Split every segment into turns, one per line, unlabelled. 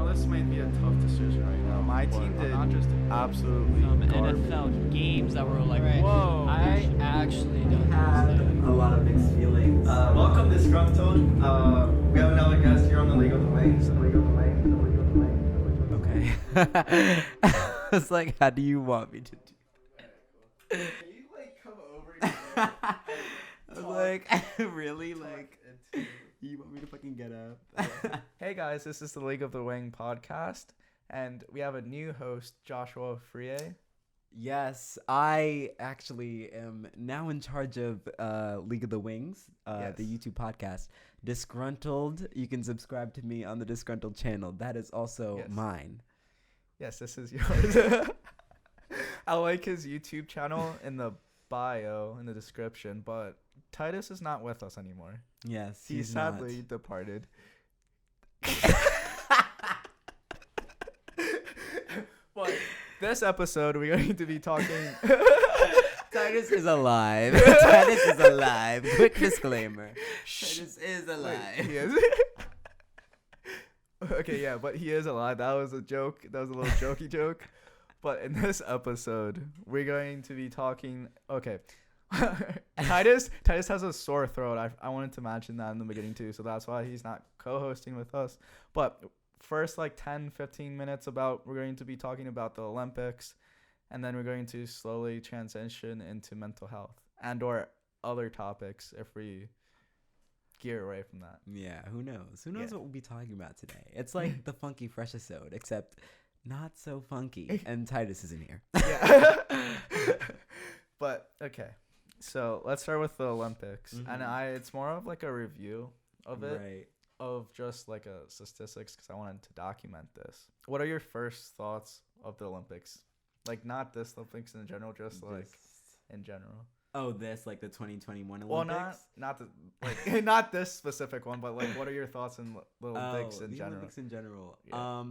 this might be a tough decision right now. My team did absolutely
NFL games that were like,
Right.
whoa.
I actually don't
had
understand.
a lot of mixed feelings.
welcome, Disgruntled. We have another guest here on the League of the Wings.
Okay. It's like, how do you want me to do?
Can you come over here?
I was like, really? Like, you want me to fucking get up?
Hey guys, this is the League of the Wing podcast, and we have a new host, Joshua Frier.
Yes, I actually am now in charge of League of the Wings,
Yes.
the YouTube podcast. Disgruntled, you can subscribe to me on the Disgruntled channel. That is also
Yes.
mine.
Yes, this is yours. I like his YouTube channel in the bio, in the description, but Titus is not with us anymore.
Yes,
He
he's
sadly
not.
departed. But this episode, we're going to be talking...
Titus is alive. Titus is alive. Quick disclaimer. Titus is
Wait,
alive.
he is? Okay, yeah, but he is alive. That was a joke. That was a little jokey joke. But in this episode, we're going to be talking... Okay. Titus has a sore throat. I wanted to mention that in the beginning too, so that's why he's not co-hosting with us. But first 10-15 minutes we're going to be talking about the Olympics, and then we're going to slowly transition into mental health and or other topics if we gear away from that.
Yeah, who knows? Who knows
Yeah.
what we'll be talking about today? It's like the Funky Fresh episode, except not so funky. And Titus isn't here.
Yeah. But okay. So let's start with the Olympics.
Mhm.
And it's more of like a review of it.
Right.
Of just like a statistics because I wanted to document this. What are your first thoughts of the Olympics? Like not this Olympics in general, just like in general.
Oh, this like the 2021 Olympics.
Well, not the like not this specific one, but like what are your thoughts on the Olympics in
the
general?
Olympics in general.
Yeah.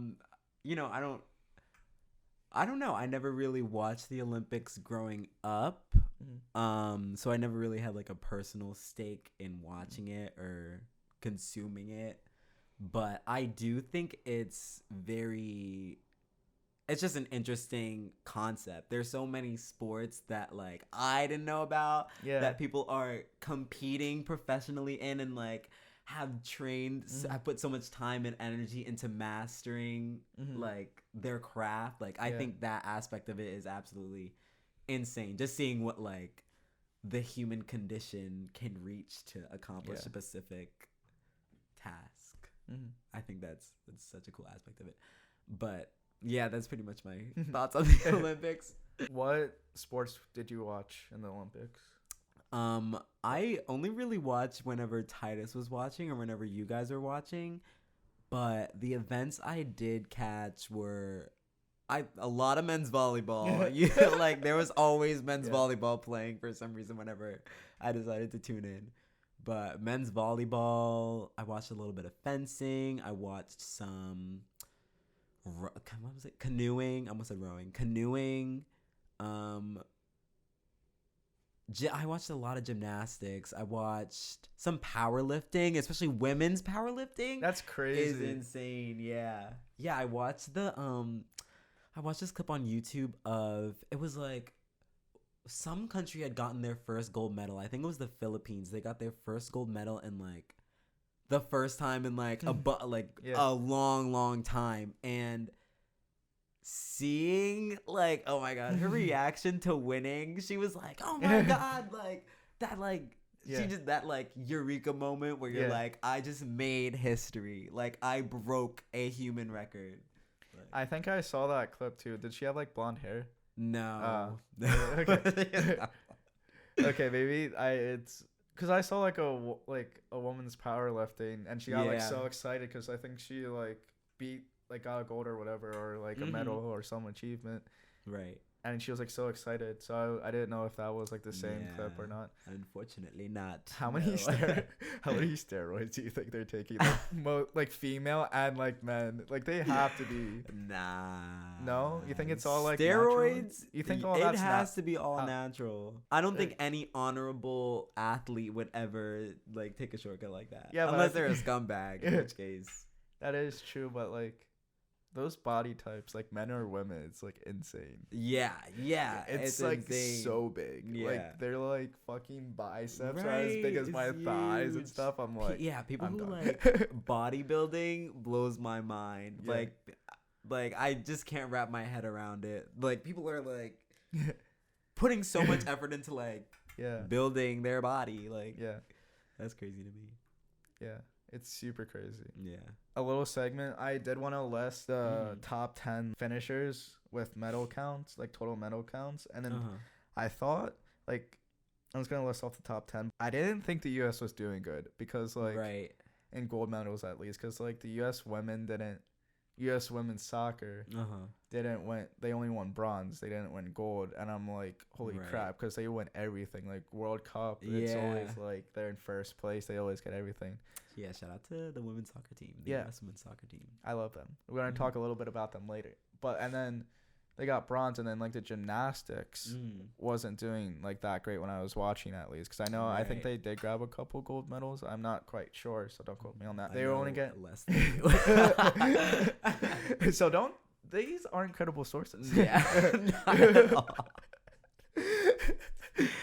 I don't know. I never really watched the Olympics growing up.
Mhm.
So I never really had like a personal stake in watching it or consuming it. But I do think it's just an interesting concept. There's so many sports that like I didn't know about
Yeah.
that people are competing professionally in and like have trained, have put so much time and energy into mastering like their craft. Like I
Yeah.
think that aspect of it is absolutely insane. Just seeing what like the human condition can reach to accomplish
Yeah.
a specific task. I think that's such a cool aspect of it. But yeah, that's pretty much my thoughts on the Olympics.
What sports did you watch in the Olympics?
I only really watched whenever Titus was watching or whenever you guys were watching. But the events I did catch were a lot of men's volleyball. Like there was always men's volleyball playing for some reason whenever I decided to tune in. But men's volleyball, I watched a little bit of fencing. I watched some what was it? Canoeing. I almost said rowing. Canoeing. I watched a lot of gymnastics. I watched some powerlifting, especially women's powerlifting.
That's crazy.
Is insane. Yeah. Yeah, I watched this clip on YouTube of it was like some country had gotten their first gold medal. I think it was the Philippines. They got their first gold medal in like the first time in like a long time, and seeing like, oh my god, her reaction to winning, she was like, oh my god, like that, like she just that like eureka moment where you're like, I just made history, like I broke a human record. Like,
I think I saw that clip too. Did she have like blonde hair?
no.
Okay. Okay, maybe it's because I saw like a woman's powerlifting, and she got like so excited because I think she like got a gold or whatever, or like a medal or some achievement,
Right.
and she was like so excited. So I didn't know if that was like the same clip or not.
Unfortunately not.
How many steroids do you think they're taking? Like female and like men, like they have to be.
Nah.
No, you think it's all like
steroids?
natural? You think all
it
that's
has to be all
how-
natural? I don't think any honorable athlete would ever like take a shortcut like that.
Yeah, but
unless
I
they're a
think-
scumbag, in which case.
That is true, but like those body types, like men or women, it's like insane.
Yeah.
It's like
insane.
so big.
Yeah.
Like they're like fucking biceps are as big as
Right,
my
it's
thighs and
huge.
stuff. I'm like,
People
I'm
who
done.
like bodybuilding blows my mind.
Yeah.
Like I just can't wrap my head around it. Like people are like putting so much effort into like
Yeah.
building their body. Like
Yeah.
that's crazy to me.
Yeah. It's super crazy.
Yeah.
A little segment. I did want to list the top 10 finishers with medal counts, like total medal counts. And then I thought, like, I was going to list off the top 10. I didn't think the U.S. was doing good because, like,
Right.
in gold medals at least, because, like, the U.S. U.S. women's soccer didn't win. They only won bronze. They didn't win gold. And I'm like, holy
Right.
crap, because they win everything. Like, World Cup, it's
Yeah.
always, like, they're in first place. They always get everything.
Yeah, shout out to the women's soccer team. The
Yeah.
US women's soccer team.
I love them. We're going to talk a little bit about them later. And then they got bronze, and then, like, the gymnastics wasn't doing, like, that great when I was watching, at least. Because I think they did grab a couple gold medals. I'm not quite sure, so don't quote me on that. They were only getting
less than you.
So these aren't credible sources.
Yeah. Not at all.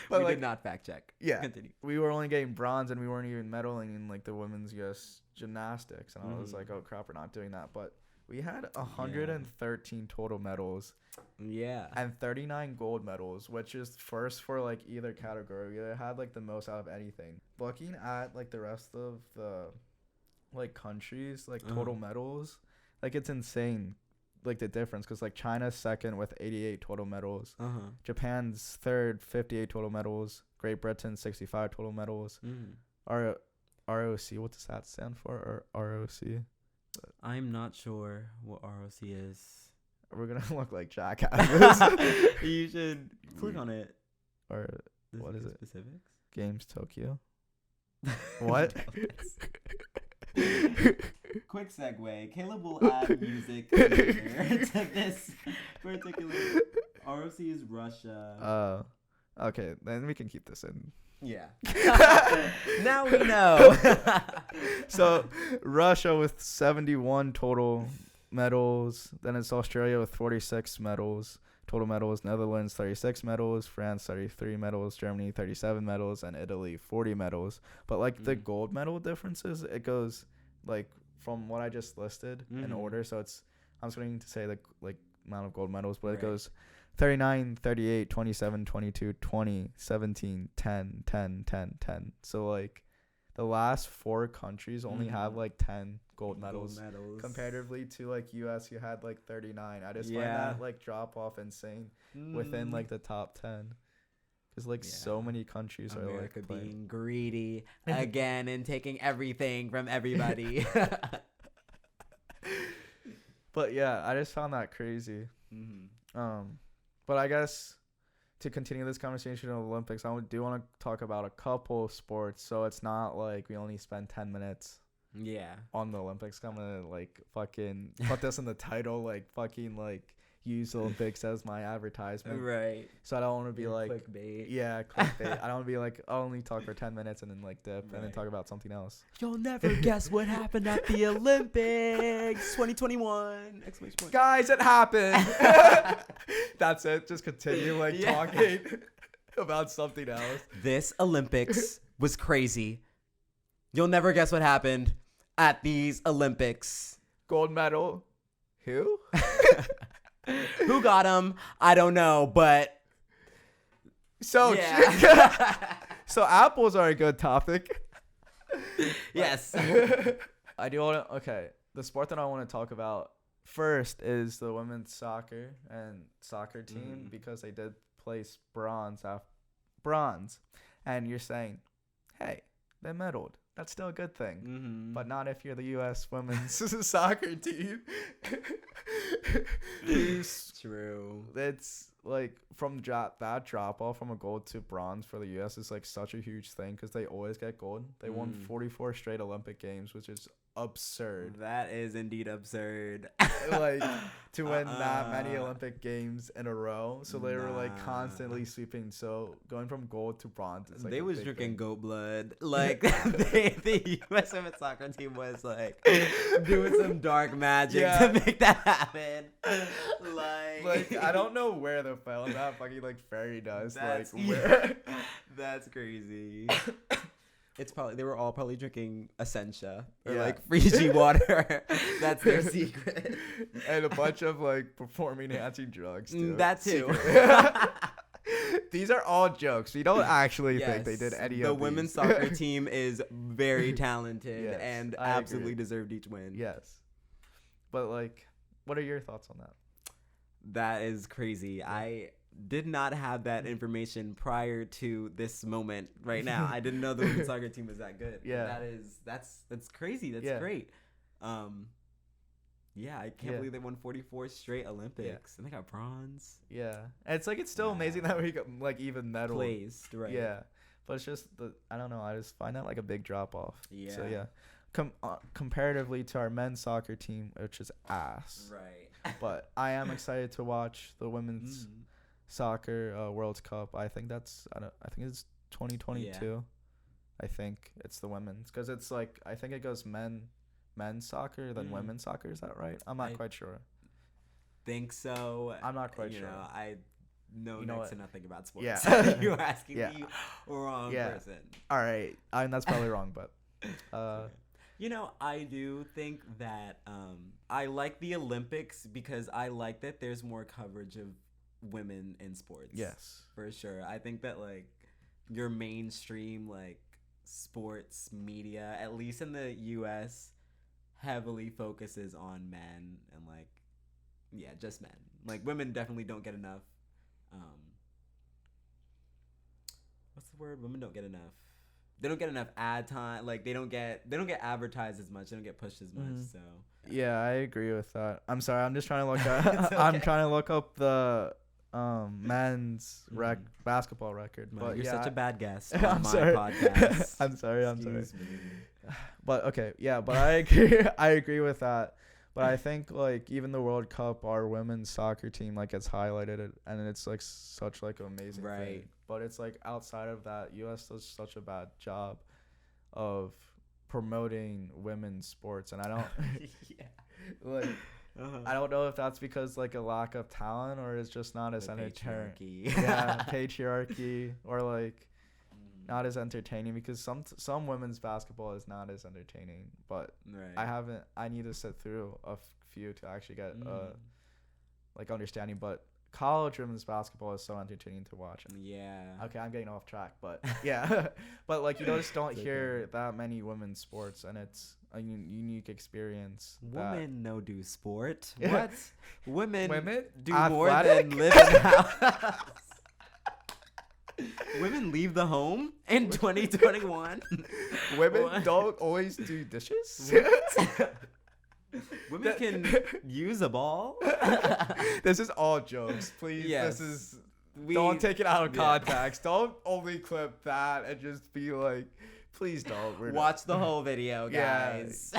But
We
like,
did not fact check.
Yeah.
Continue.
we were only getting bronze, and we weren't even medaling in, like, the women's US gymnastics. And I was like, oh, crap, we're not doing that. But we had 113 total medals.
Yeah.
And 39 gold medals, which is first for, like, either category. We either had, like, the most out of anything. Looking at, like, the rest of the, like, countries, like, total medals, like, it's insane, like, the difference. Because, like, China's second with 88 total medals. Japan's third, 58 total medals. Great Britain, 65 total medals. ROC, what does that stand for? Or ROC?
I'm not sure what ROC is.
We're going to look like jackasses.
You should click on it.
Or
Does
what is
give
it?
Specifics?
Games Tokyo. What?
Quick segue. Caleb will add music to this particular. ROC is Russia.
Okay, then we can keep this in.
Yeah. Now we know.
So Russia with 71 total medals. Then it's Australia with 46 total medals. Netherlands 36 medals. France 33 medals. Germany 37 medals. And Italy 40 medals. But like the gold medal differences, it goes like from what I just listed in order. So I'm just going to say the like amount of gold medals, but it goes 39, 38, 27, 22, 20, 17, 10, 10, 10, 10. So, like, the last four countries only have, like, 10 gold medals. Comparatively to, like, U.S., you had, like, 39. I just find that, like, drop-off insane within, like, the top 10. Because, like, so many countries
America
are, like,
being greedy again and taking everything from everybody.
But, yeah, I just found that crazy. But I guess to continue this conversation on the Olympics, I do want to talk about a couple sports, so it's not like we only spend 10 minutes on the Olympics. I'm going to, like, fucking put this in the title, like, fucking, like, use the Olympics as my advertisement.
Right.
So I don't want to be like...
clickbait.
Yeah, clickbait. I don't want to be like, I'll only talk for 10 minutes and then, like, dip and then talk about something else.
You'll never guess what happened at the Olympics 2021! Exclamation point.
Guys, it happened! That's it. Just continue, like, talking about something else.
This Olympics was crazy. You'll never guess what happened at these Olympics.
Gold medal. Who?
Who got them? I don't know, but...
So, so apples are a good topic.
Yes.
I do want to... Okay, the sport that I want to talk about first is the women's soccer team because they did place bronze. And you're saying, hey, they medaled. That's still a good thing. But not if you're the U.S. women's soccer team.
True.
It's like from that drop off from a gold to bronze for the U.S. is like such a huge thing because they always get gold. They won 44 straight Olympic games, which is absurd.
That is indeed absurd.
Like to win that many Olympic games in a row. So they were like constantly sweeping. So going from gold to bronze, it's like
they
a
was
big
drinking
thing.
goat blood. Like the U.S. women's soccer team was like doing some dark magic to make that happen. happen.
Like I don't know where the fell that fucking like fairy dust.
That's,
Like where?
That's crazy. It's probably they were all probably drinking Essentia or
Yeah.
like Fiji water. That's their secret.
And a bunch of like performing enhancing drugs too.
That too.
These are all jokes. We don't actually think they did any
the
of these.
women's soccer team is very talented
Yes,
and
I
absolutely
agree.
deserved each win.
Yes. But like, what are your thoughts on that?
That is crazy. I did not have that information prior to this moment right now. I didn't know the women's soccer team was that good.
Yeah.
That's crazy. That's
Yeah.
great. Yeah, I can't
Yeah.
believe they won 44 straight Olympics. And they got bronze.
Yeah. And it's like it's still amazing
Wow.
that we got like even medal.
Placed, right.
Yeah. But it's just I don't know. I just find that like a big drop off.
Yeah.
So yeah. Comparatively to our men's soccer team, which is ass.
Right.
But I am excited to watch the women's soccer World Cup. I think I think it's 2022.
Yeah.
I think it's the women's because it's like I think it goes men's soccer then women's soccer. Is that right? I'm not quite sure.
Think so.
I'm not quite
you
sure.
know, I know
You know
next
what?
to nothing about sports.
Yeah.
You're asking
Yeah.
the wrong
Yeah.
person.
All right. That's probably wrong, but
You know, I do think that I like the Olympics because I like that there's more coverage of women in sports.
yes.
For sure. I think that like your mainstream like sports media, at least in the US, heavily focuses on men and like just men. Like women definitely don't get enough what's the word? Women don't get enough. They don't get enough ad time. Like they don't get advertised as much. They don't get pushed as much. So
Yeah, I agree with that. I'm sorry. I'm just trying to look
It's
up. I'm
okay.
trying to look up the men's basketball record.
Well,
But
you're
yeah,
such a bad guest
I'm
on my
sorry.
podcast.
I'm sorry.
Excuse me.
But okay, yeah, but I agree. I agree with that. But I think like even the World Cup, our women's soccer team like gets highlighted, and it's like such like an amazing thing.
Right.
But it's like outside of that, U.S. does such a bad job of promoting women's sports, and I don't
Yeah.
like. I don't know if that's because like a lack of talent or it's just not as
The
entertaining.
patriarchy.
Yeah, patriarchy or like not as entertaining because some women's basketball is not as entertaining. But
Right.
I need to sit through a few to actually get like understanding. But college women's basketball is so entertaining to watch.
Yeah.
Okay, I'm getting off track, but yeah, but like you just don't
It's
hear
okay.
that many women's sports, and it's a unique experience. that-
Women no do sport.
Yeah.
What? Women do more
Athletic?
than live in the house. Women leave the home in 2021.
Women
What?
don't always do dishes.
Women can use a ball.
This is all jokes, please.
Yes.
This is
We
don't take it out of
yeah.
context. Don't only clip that and just be like, please don't. We're not-
watch the whole video,
Yeah,
guys.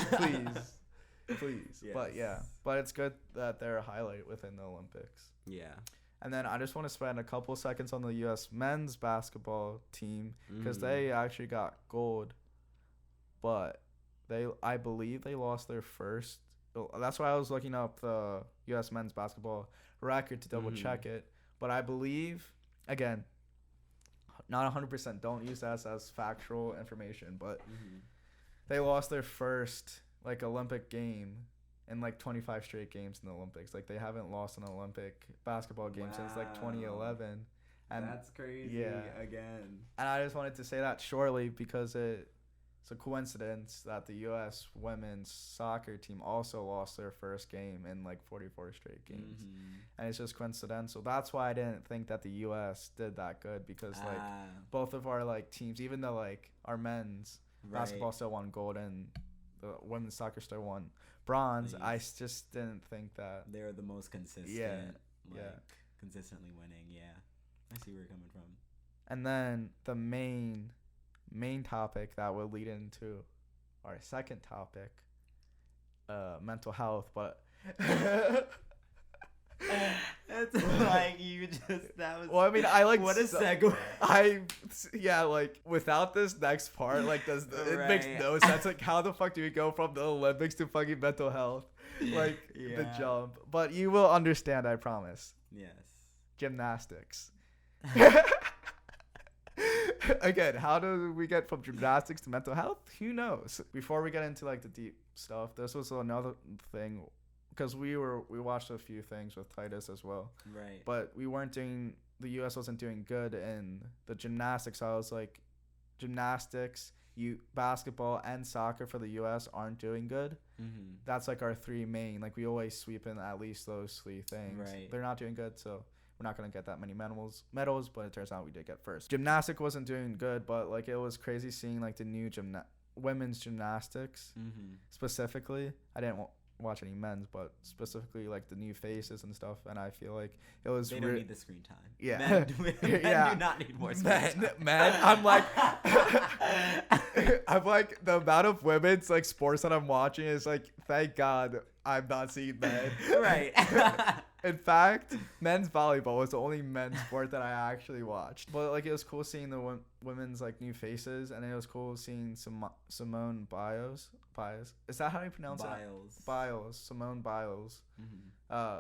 please. But yeah,
Yes.
but it's good that they're a highlight within the Olympics.
Yeah.
And then I just want to spend a couple seconds on the U.S. men's basketball team because
Mhm.
they actually got gold, but I believe they lost their first. That's why I was looking up the U.S. men's basketball record to double check it. But I believe, again, not 100%. Don't use that as factual information, but they lost their first like Olympic game in like 25 straight games in the Olympics. Like they haven't lost an Olympic basketball game since like 2011. And
that's crazy.
yeah.
Again.
and I just wanted to say that shortly because it's a coincidence that the U.S. women's soccer team also lost their first game in like 44 straight games. And it's just coincidental. That's why I didn't think that the U.S. did that good because like both of our like teams, even though like our men's basketball still won gold and the women's soccer still won bronze,
Nice.
I just didn't think that.
They're the most consistent.
Yeah,
Like,
yeah.
consistently winning. Yeah. I see where you're coming from.
And then the main topic that will lead into our second topic, mental health, but
It's like you just that was
well, I mean, I like
what a segue.
like without this next part, like it makes
Right.
no sense. Like, how the fuck do we go from the Olympics to fucking mental health? like the
Yeah.
jump. But you will understand, I promise.
Yes.
Gymnastics. Again, how do we get from gymnastics to mental health? Who knows? Before we get into like the deep stuff, this was another thing because we watched a few things with Titus as well.
Right.
But we weren't doing, the US wasn't doing good in the gymnastics. So I was like, gymnastics, basketball and soccer for the US aren't doing good.
Mm-hmm.
That's like our three main, like we always sweep in at least those three things.
Right.
They're not doing good, so we're not going to get that many medals, but it turns out we did get first. Gymnastics wasn't doing good, but like it was crazy seeing like the new women's gymnastics specifically. I didn't watch any men's, but specifically like the new faces and stuff, and I feel like it was
They don't need the screen time.
Yeah.
Men
Yeah.
do not need more screen time.
Man, I'm like I'm like the amount of women's like sports that I'm watching is like, thank God I'm not seeing men.
Right.
In fact, men's volleyball was the only men's sport that I actually watched. But like it was cool seeing the women's like new faces, and it was cool seeing Simone Biles. Is that how you pronounce it? Biles. Simone Biles.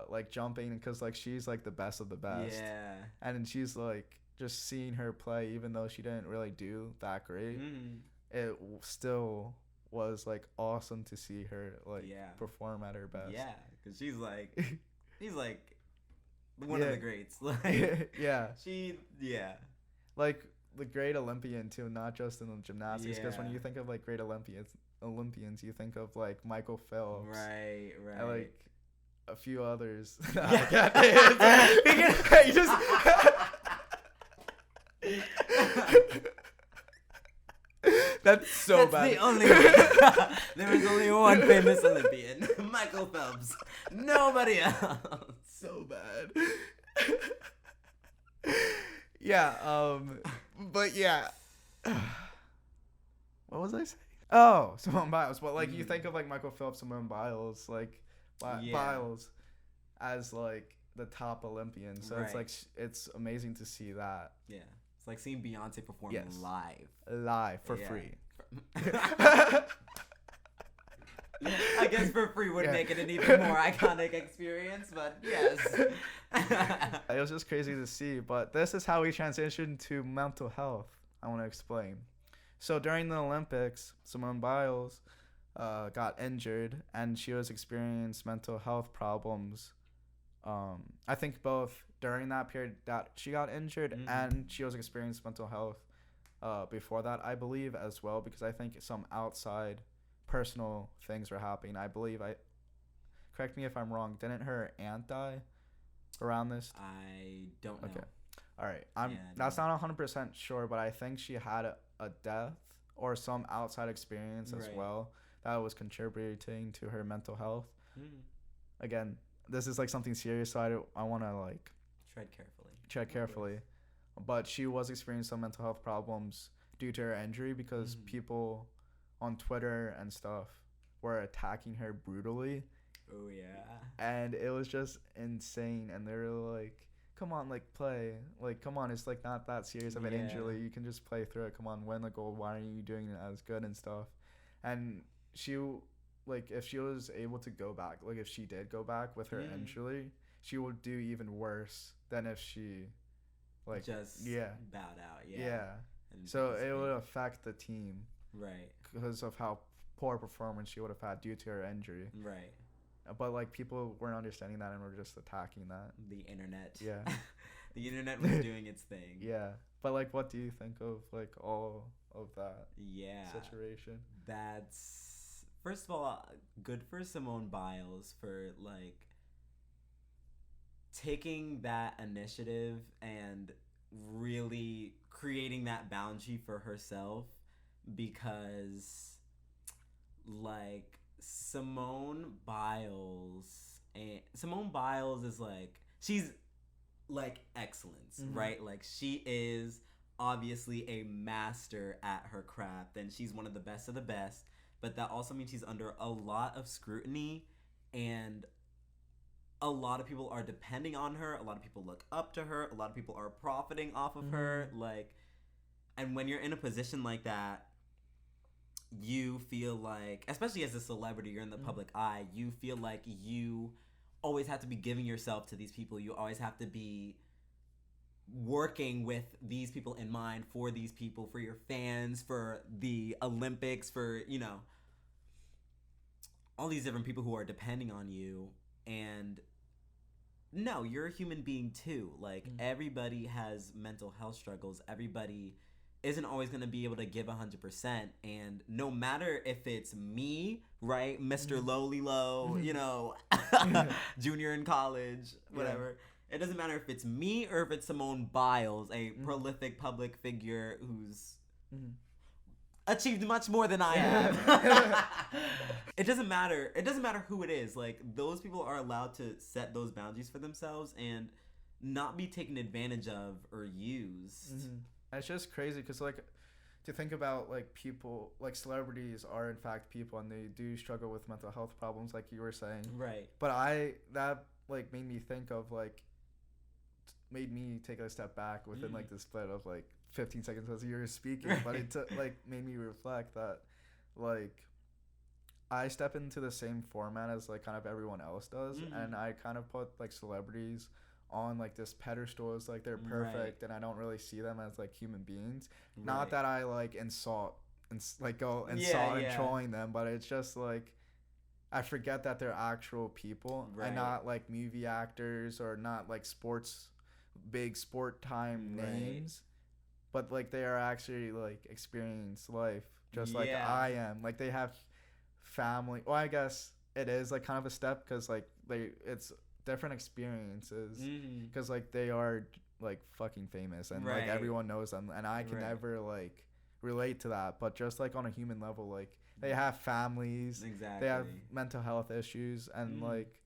Like jumping, because like she's like the best of the best.
Yeah.
And then she's like, just seeing her play, even though she didn't really do that great, it still was like awesome to see her like perform at her best.
Yeah, because she's like one of the greats. Like,
like the great Olympian too, not just in the gymnastics. Because when you think of like great Olympians, you think of like Michael Phelps,
right,
and like a few others. You just. That's so bad.
The only there was only one famous Olympian, Michael Phelps. Nobody else.
So bad. Yeah. But yeah. What was I saying? Oh, Simone Biles. But like you think of like Michael Phelps, Simone Biles, like Biles as like the top Olympian. So it's like it's amazing to see that.
Yeah. It's like seeing Beyonce perform
live for free.
I guess for free would make it an even more iconic experience, but yes.
It was just crazy to see, but this is how we transitioned to mental health. I want to explain. So during the Olympics, Simone Biles got injured, and she was experiencing mental health problems. I think both during that period that she got injured and she was experiencing mental health before that, I believe, as well, because I think some outside personal things were happening. I believe, correct me if I'm wrong, didn't her aunt die around this?
I don't know.
Okay. All right. That's not 100% sure, but I think she had a death or some outside experience as well that was contributing to her mental health. Again, this is like something serious, so I want to like tread carefully. But she was experiencing some mental health problems due to her injury, because people on Twitter and stuff were attacking her brutally.
Oh yeah.
And it was just insane, and they were like, come on, like play, like come on, it's like not that serious of an injury, you can just play through it, come on, win the gold, why aren't you doing it as good and stuff. And she, like, if she was able to go back, like if she did go back with her injury, she would do even worse than if she like
just bowed out. And
so it would affect the team because of how poor performance she would have had due to her injury. But like people weren't understanding that and were just attacking that.
The internet.
Yeah.
The internet was doing its thing.
Yeah. But like, what do you think of like all of that situation?
That's, first of all, good for Simone Biles for like taking that initiative and really creating that boundary for herself, because like Simone Biles is like, she's like excellence, right? Like she is obviously a master at her craft, and she's one of the best of the best, but that also means she's under a lot of scrutiny, and a lot of people are depending on her, a lot of people look up to her, a lot of people are profiting off of her, like, and when you're in a position like that, you feel like, especially as a celebrity, you're in the public eye, you feel like you always have to be giving yourself to these people. You always have to be working with these people in mind, for these people, for your fans, for the Olympics, for, you know, all these different people who are depending on you. And no, you're a human being too. Like, everybody has mental health struggles. Everybody isn't always going to be able to give 100%. And no matter if it's me, right, Mr. Lowly Low, you know, junior in college, whatever. It doesn't matter if it's me or if it's Simone Biles, a prolific public figure who's achieved much more than I have. It doesn't matter. It doesn't matter who it is. Like, those people are allowed to set those boundaries for themselves and not be taken advantage of or used.
It's just crazy because, like, to think about, like, people, like, celebrities are in fact people and they do struggle with mental health problems, like you were saying.
Right.
But that, like, made me think of, like, made me take a step back within, like, the split of, like, 15 seconds as you were speaking. But it, like, made me reflect that, like, I step into the same format as, like, kind of everyone else does. And I kind of put, like, celebrities on, like, this pedestal as, like, they're perfect, and I don't really see them as, like, human beings. Not that I, like, insult and, like, go insult and trolling them, but it's just, like, I forget that they're actual people and not, like, movie actors or not, like, big sport time names, but, like, they are actually, like, experienced life just like I am. Like, they have family. Well, I guess it is, like, kind of a step because, like, it's different experiences because, like, they are, like, fucking famous and like everyone knows them, and I can never, like, relate to that. But just, like, on a human level, like, they have families, they have mental health issues, and like,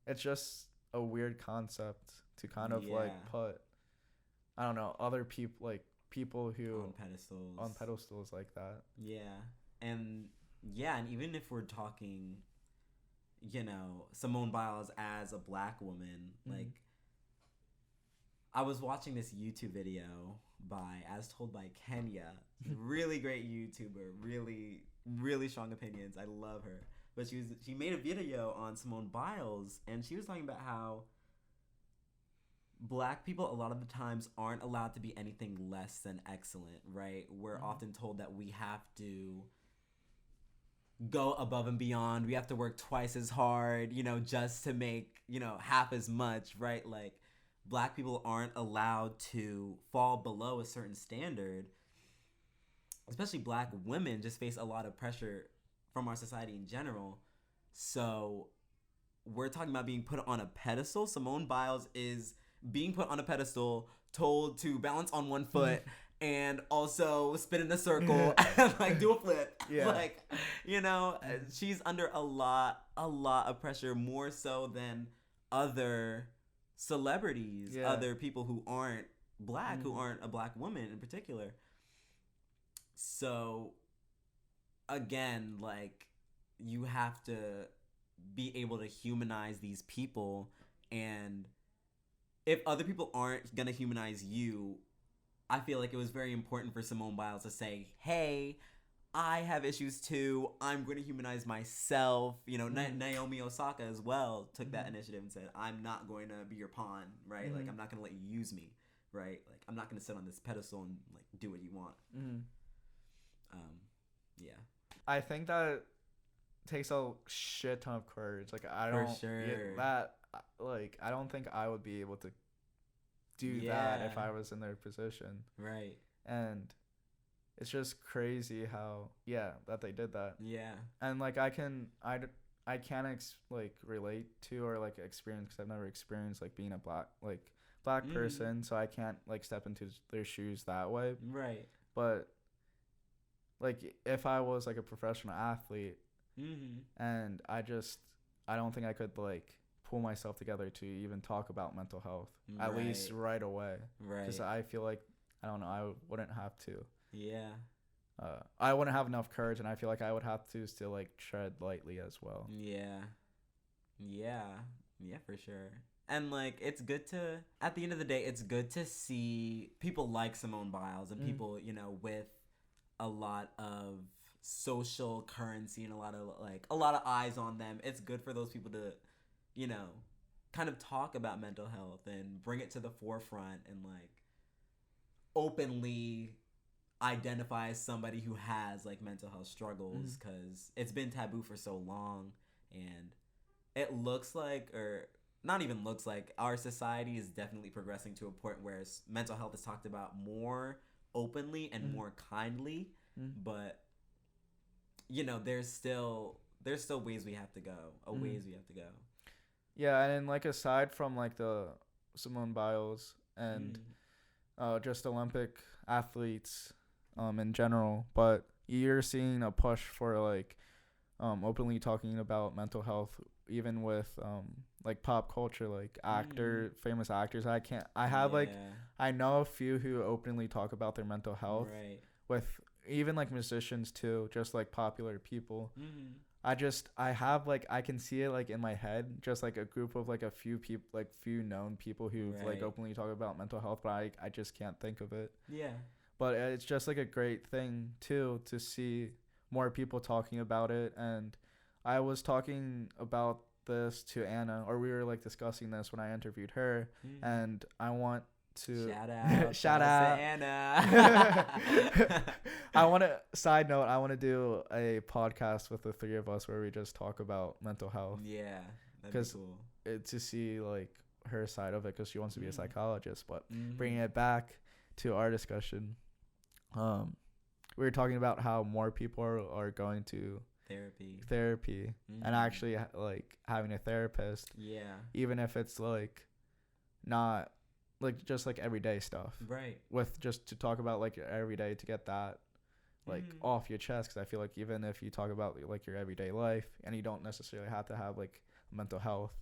it's just a weird concept to kind of like put, I don't know, other people, like, people who on pedestals like that.
And even if we're talking, you know, Simone Biles as a black woman, like, I was watching this YouTube video by As Told by Kenya, really great YouTuber, really, really strong opinions. I love her. But she made a video on Simone Biles, and she was talking about how black people a lot of the times aren't allowed to be anything less than excellent, right? We're often told that we have to go above and beyond. We have to work twice as hard, you know, just to make, you know, half as much, right? Like, black people aren't allowed to fall below a certain standard. Especially black women just face a lot of pressure from our society in general. So we're talking about being put on a pedestal. Simone Biles is being put on a pedestal, told to balance on one foot and also spin in a circle and, like, do a flip. Like, you know, she's under a lot of pressure, more so than other celebrities, other people who aren't black, who aren't a black woman in particular. So again, like, you have to be able to humanize these people, and if other people aren't gonna humanize you, I feel like it was very important for Simone Biles to say, hey, I have issues too, I'm going to humanize myself. You know, Naomi Osaka as well took that initiative and said, I'm not going to be your pawn, right? Like, I'm not going to let you use me, right? Like, I'm not going to sit on this pedestal and, like, do what you want.
I think that takes a shit ton of courage. Like, I don't I don't think I would be able to do that if I was in their position.
Right.
And it's just crazy how that they did that. And, like, I can't like relate to or, like, experience, because I've never experienced, like, being a black person, so I can't, like, step into their shoes that way.
Right.
But, like, if I was, like, a professional athlete, and I don't think I could, like, pull myself together to even talk about mental health, at least right away. Because I feel like, I don't know, I wouldn't have to. I wouldn't have enough courage, and I feel like I would have to still, like, tread lightly as well.
For sure. And, like, it's good to, at the end of the day, it's good to see people like Simone Biles and people, you know, with a lot of social currency and a lot of eyes on them. It's good for those people to, you know, kind of talk about mental health and bring it to the forefront and like openly identify as somebody who has like mental health struggles, because it's been taboo for so long. And it looks like, or not even looks like, our society is definitely progressing to a point where mental health is talked about more openly and more kindly. But you know, there's still ways we have to go.
Yeah, and then like aside from like the Simone Biles and just Olympic athletes in general, but you're seeing a push for like openly talking about mental health, even with like pop culture, like famous actors. I know a few who openly talk about their mental health,
right,
with even like musicians too, just like popular people. I can see it like in my head, just like a group of like a few people, like few known people who've like openly talk about mental health, but I just can't think of it.
Yeah.
But it's just like a great thing too to see more people talking about it. And I was talking about this to Anna, or we were like discussing this when I interviewed her, and I want to shout out
to Anna.
I want to do a podcast with the three of us where we just talk about mental health.
Yeah, that'd be cool.
To see like her side of it, because she wants to be a psychologist. But bringing it back to our discussion, we were talking about how more people are going to therapy and actually like having a therapist.
Yeah.
Even if it's like not like just like everyday stuff.
Right.
With just to talk about like your everyday, to get that like off your chest, because I feel like even if you talk about like your everyday life and you don't necessarily have to have like mental health.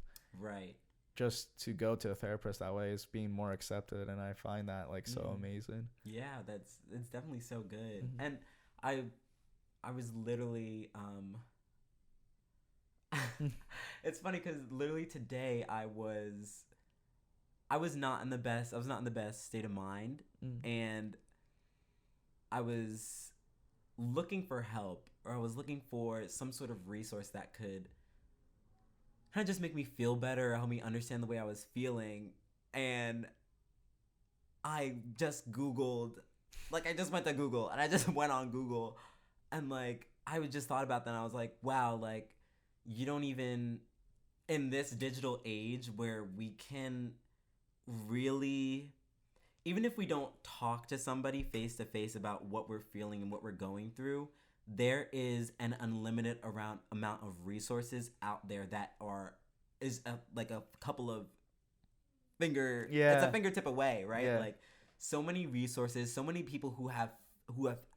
Right.
Just to go to a therapist that way is being more accepted, and I find that like so amazing.
Yeah, it's definitely so good. And I was literally it's funny because literally today I was not in the best state of mind, and I was looking for help, or I was looking for some sort of resource that could kind of just make me feel better, or help me understand the way I was feeling. And I just Googled, like I just went to Google, and I just went on Google, and like I just thought about that, and I was like, wow, like you don't even, in this digital age where we can really, even if we don't talk to somebody face to face about what we're feeling and what we're going through, there is an unlimited amount of resources out there that is like a couple of it's a fingertip away, right?
Yeah.
Like so many resources, so many people who have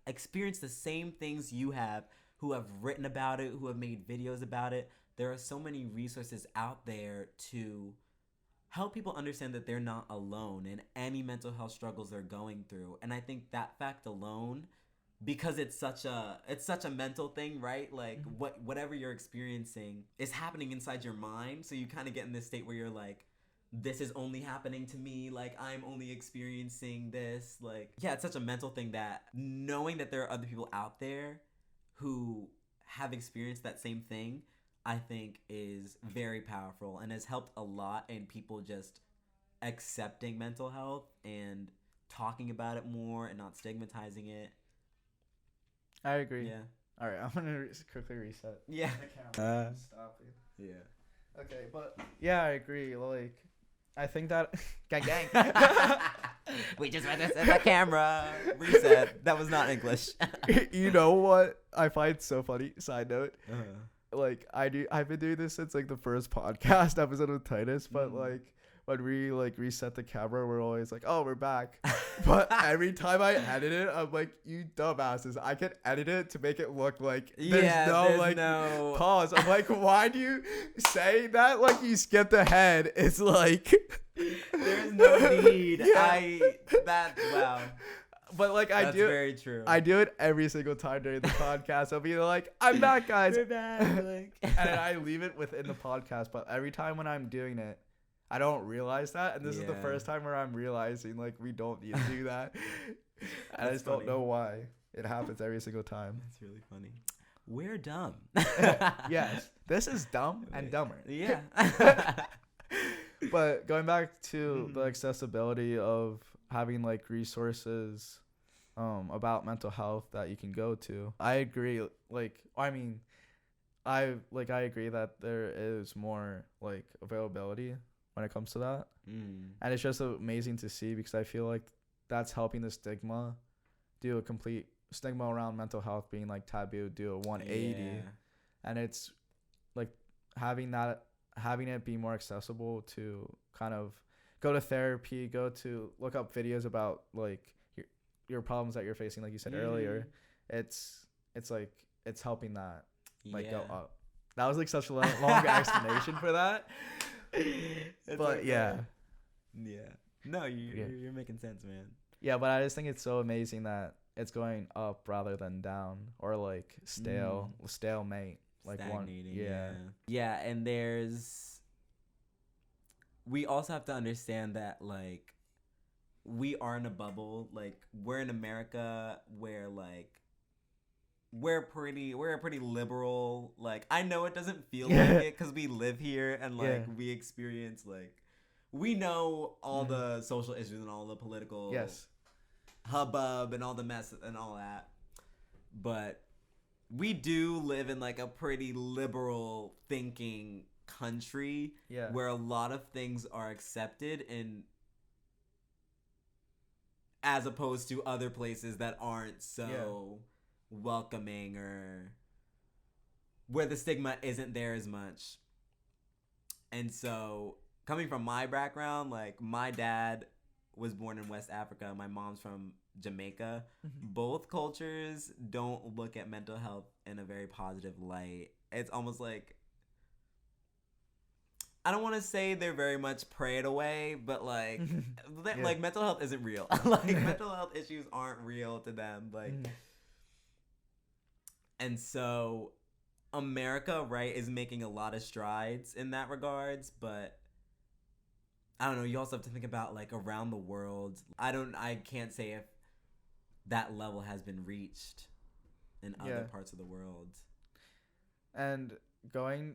experienced the same things you have, who have written about it, who have made videos about it. There are so many resources out there to help people understand that they're not alone in any mental health struggles they're going through. And I think that fact alone, because it's such a mental thing, right? Like whatever you're experiencing is happening inside your mind. So you kind of get in this state where you're like, this is only happening to me. Like I'm only experiencing this. Like, yeah, it's such a mental thing that knowing that there are other people out there who have experienced that same thing, I think is very powerful and has helped a lot in people just accepting mental health and talking about it more and not stigmatizing it.
I agree.
Yeah.
All right, I'm gonna quickly reset.
Yeah.
The camera. Stop it.
Yeah.
Okay, but yeah, I agree. Like, I think that gang.
We just went to set the camera. Reset. That was not English.
You know what I find so funny? Side note. Like I've been doing this since like the first podcast episode with Titus, but like when we like reset the camera, we're always like, oh, we're back. But every time I edit it, I'm like, you dumbasses, I can edit it to make it look like there's no pause. I'm like, why do you say that like you skipped ahead? It's like
there's no need.
Yeah.
Wow.
But like
That's very true.
I do it every single time during the podcast. I'll be like, I'm back, guys.
We're back. Like.
And I leave it within the podcast. But every time when I'm doing it, I don't realize that. And this is the first time where I'm realizing like we don't need to do that. And I just don't know why. It happens every single time.
That's really funny. We're dumb.
Yes, this is dumb and dumber.
Yeah.
But going back to the accessibility of having like resources about mental health that you can go to, I agree. Like, I mean, I agree that there is more like availability when it comes to that, and it's just amazing to see because I feel like that's helping the stigma do a complete stigma around mental health being like taboo do a 180, and it's like having it be more accessible to kind of go to therapy, go to look up videos about like your problems that you're facing, like you said earlier. It's like it's helping that like go up. That was like such a long explanation for that. But okay. Yeah.
No, you're making sense, man.
Yeah, but I just think it's so amazing that it's going up rather than down or like stalemate. Like
stagnating.
One,
yeah, and we also have to understand that like we are in a bubble. Like we're in America where like we're a pretty liberal. Like I know it doesn't feel like it because we live here and like we experience like we know all the social issues and all the political hubbub and all the mess and all that, but we do live in like a pretty liberal thinking country where a lot of things are accepted, and as opposed to other places that aren't so welcoming or where the stigma isn't there as much. And so coming from my background, like my dad was born in West Africa, my mom's from Jamaica. Both cultures don't look at mental health in a very positive light. It's almost like, I don't want to say they're very much prayed away, but like like mental health isn't real. Like mental health issues aren't real to them. Like and so America, right, is making a lot of strides in that regards, but I don't know, you also have to think about like around the world. I can't say if that level has been reached in other parts of the world. And
I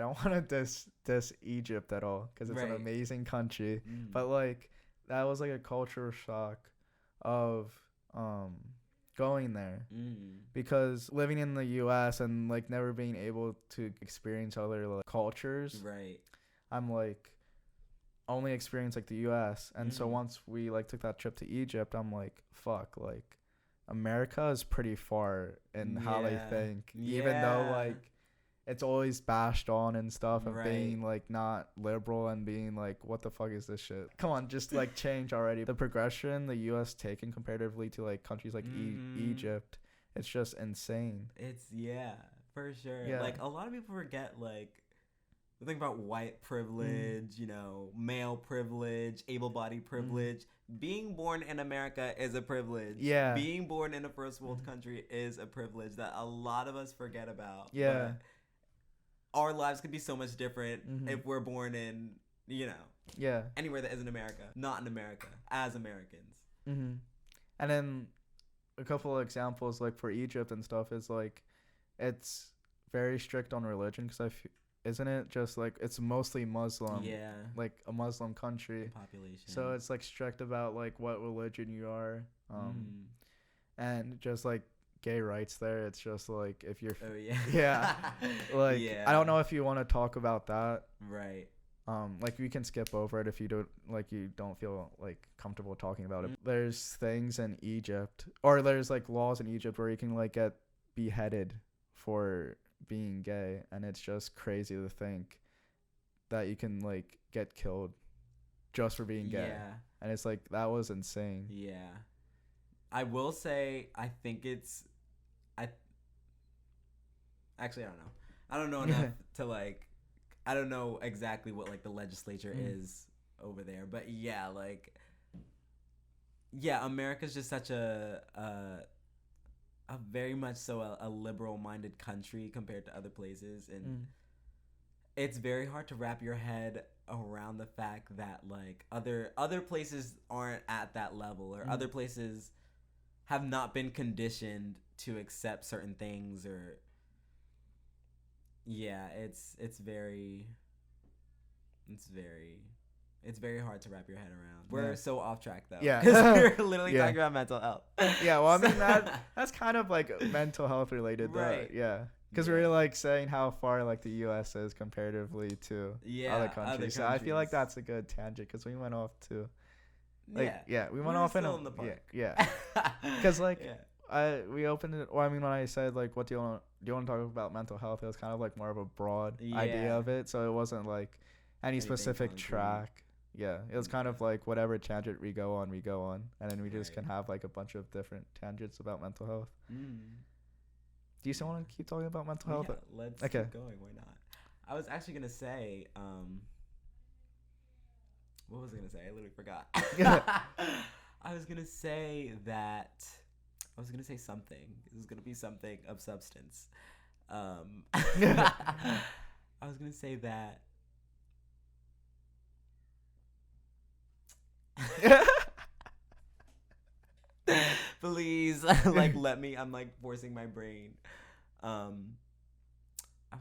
don't want to diss Egypt at all because it's an amazing country, but like that was like a culture shock of going there because living in the U.S. and like never being able to experience other like cultures, I'm like only experience like the U.S. and so once we like took that trip to Egypt, I'm like fuck, like America is pretty far in how they think, even though like it's always bashed on and stuff of being like not liberal and being like what the fuck is this shit, come on, just like change already. The progression the U.S. taken comparatively to like countries like Egypt, it's just insane.
It's for sure. Like a lot of people forget like the thing about white privilege, you know, male privilege, able-bodied privilege. Being born in America is a privilege. Being born in a first world country is a privilege that a lot of us forget about. But our lives could be so much different if we're born in, you know, anywhere that isn't America, not in America, as Americans.
And then a couple of examples like for Egypt and stuff is like it's very strict on religion because isn't it just like it's mostly Muslim, like a Muslim country
population,
so it's like strict about like what religion you are, and just like gay rights there, it's just like if you're like I don't know if you want to talk about that, like we can skip over it if you don't feel like comfortable talking about it. There's things in Egypt, or there's like laws in Egypt where you can like get beheaded for being gay, and it's just crazy to think that you can like get killed just for being gay. And it's like that was insane.
I will say I think actually I don't know enough to like, I don't know exactly what like the legislature is over there, but America's just such a very much so a liberal-minded country compared to other places, and it's very hard to wrap your head around the fact that like other places aren't at that level, or other places have not been conditioned to accept certain things, or yeah, it's very hard to wrap your head around. We're so off track though.
Yeah.
Because we're literally
Yeah.
talking about mental health.
Yeah, well, I mean that's kind of like mental health related, though.
Right.
Yeah, because
Yeah.
we're like saying how far like the U.S. is comparatively to other countries. So I feel like that's a good tangent because we went off to we went off
still in the park.
Yeah, because like we opened it. Or I mean, when I said like, what do you want to talk about mental health? It was kind of like more of a broad idea of it, so it wasn't like any specific track. Yeah, it was kind of like whatever tangent we go on, and then we just can have like a bunch of different tangents about mental health. Do you still want to keep talking about mental health?
Yeah, let's keep going. Why not? I was actually gonna say, what was I gonna say? I literally forgot. I was gonna say something. This is gonna be something of substance. I was gonna say that. Please, like, let me. I'm like forcing my brain. I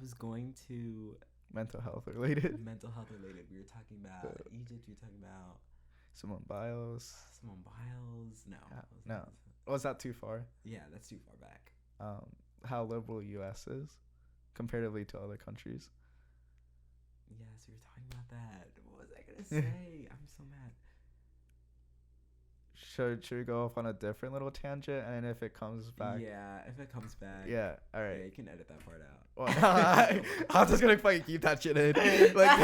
was going to
mental health related.
We were talking about Egypt. We were talking about
Simone Biles.
No.
Was that too far?
Yeah, that's too far back.
How liberal U.S. is comparatively to other countries.
Yes, we were talking about that. What was I gonna say? I'm so mad.
Should we go off on a different little tangent, and if it comes back?
Yeah, if it comes back.
Yeah, all right.
Yeah, you can edit that part out.
Well, I'm just gonna fucking keep that shit in. Like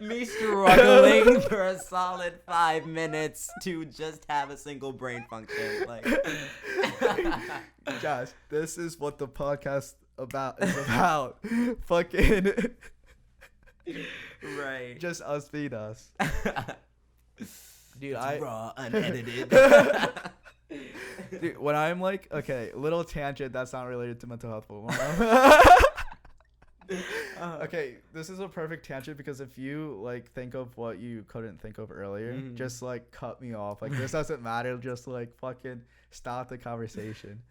me struggling for a solid 5 minutes to just have a single brain function. Like,
Josh, this is what the podcast is about. Fucking
right.
Just us being us. Dude,
it's raw, unedited.
Dude, when I'm like, okay, little tangent that's not related to mental health, but okay, this is a perfect tangent because if you like think of what you couldn't think of earlier, just like cut me off. Like this doesn't matter. Just like fucking stop the conversation.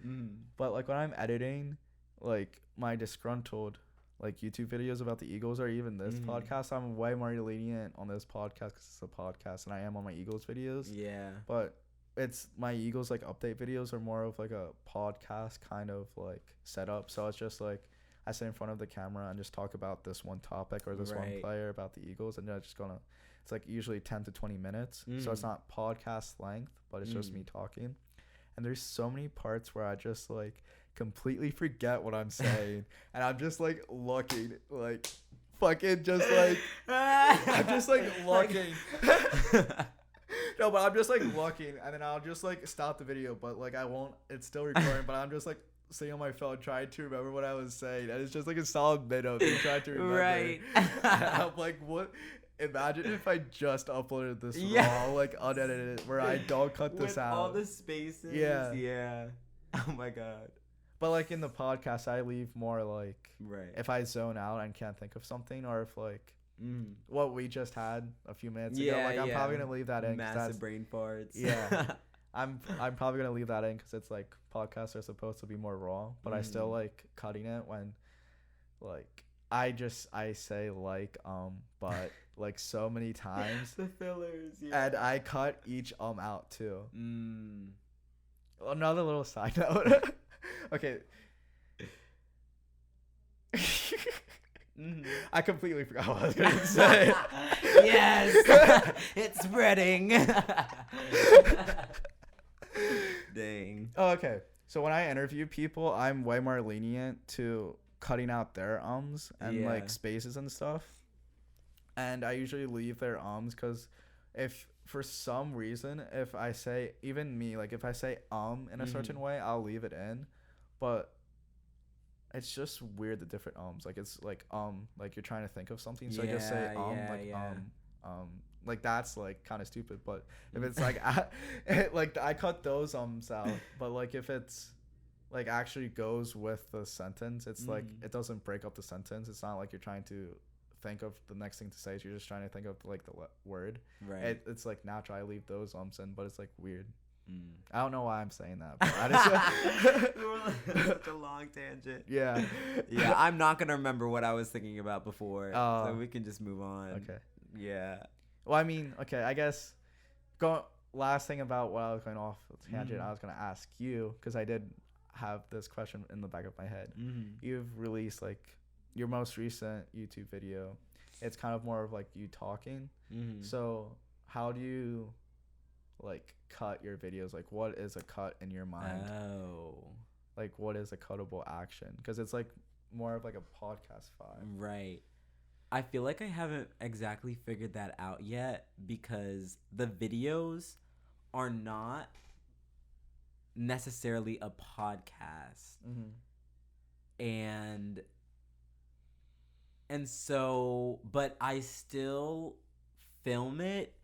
But like when I'm editing, like my Disgruntled like YouTube videos about the Eagles or even this podcast, I'm way more lenient on this podcast because it's a podcast, and I am on my Eagles videos.
Yeah.
But it's my Eagles like update videos are more of like a podcast kind of like setup. So it's just like I sit in front of the camera and just talk about this one topic or this one player about the Eagles, and it's like usually 10 to 20 minutes. So it's not podcast length, but it's just me talking. And there's so many parts where I just like completely forget what I'm saying, and I'm just like looking like fucking just like I'm just like looking. No, but I'm just like looking, and then I'll just like stop the video, but like I won't. It's still recording, but I'm just like sitting on my phone trying to remember what I was saying, and it's just like a solid minute of me trying to remember.
Right.
I'm like, what? Imagine if I just uploaded this raw, like unedited, where I don't cut this
with
out.
all the spaces. Yeah. Oh my god.
But like in the podcast, I leave more like
right
if I zone out and can't think of something, or if like what we just had a few minutes ago. Like I'm probably gonna leave that in.
Massive brain farts.
Yeah. I'm probably gonna leave that in because it's like podcasts are supposed to be more raw, but I still like cutting it when like I say like but like so many times
the fillers.
And I cut each out too. Another little side note. Okay. I completely forgot what I was gonna say.
Yes, it's spreading. Dang.
Oh, okay. So when I interview people, I'm way more lenient to cutting out their and like spaces and stuff. And I usually leave their because if for some reason, if I say, even me, like if I say in a certain way, I'll leave it in. But it's just weird, the different like it's like like you're trying to think of something, so I just say like that's like kind of stupid. But if it's like like I cut those out, but like if it's like actually goes with the sentence, it's like it doesn't break up the sentence. It's not like you're trying to think of the next thing to say, so you're just trying to think of like the word.
Right.
It's like natural. I leave those in, but it's like weird. I don't know why I'm saying that, but I just
Such a long tangent.
yeah.
Yeah, I'm not gonna remember what I was thinking about before,
Oh.
so we can just move on.
Okay.
Yeah.
Well, I mean, okay, I guess last thing about what I was going off the tangent, I was going to ask you, because I did have this question in the back of my head. You've released like your most recent YouTube video. It's kind of more of like you talking. So how do you like cut your videos? Like, what is a cut in your mind?
Oh.
Like, what is a cuttable action? Because it's like more of like a podcast vibe.
Right. I feel like I haven't exactly figured that out yet because the videos are not necessarily a podcast. And so, but I still film it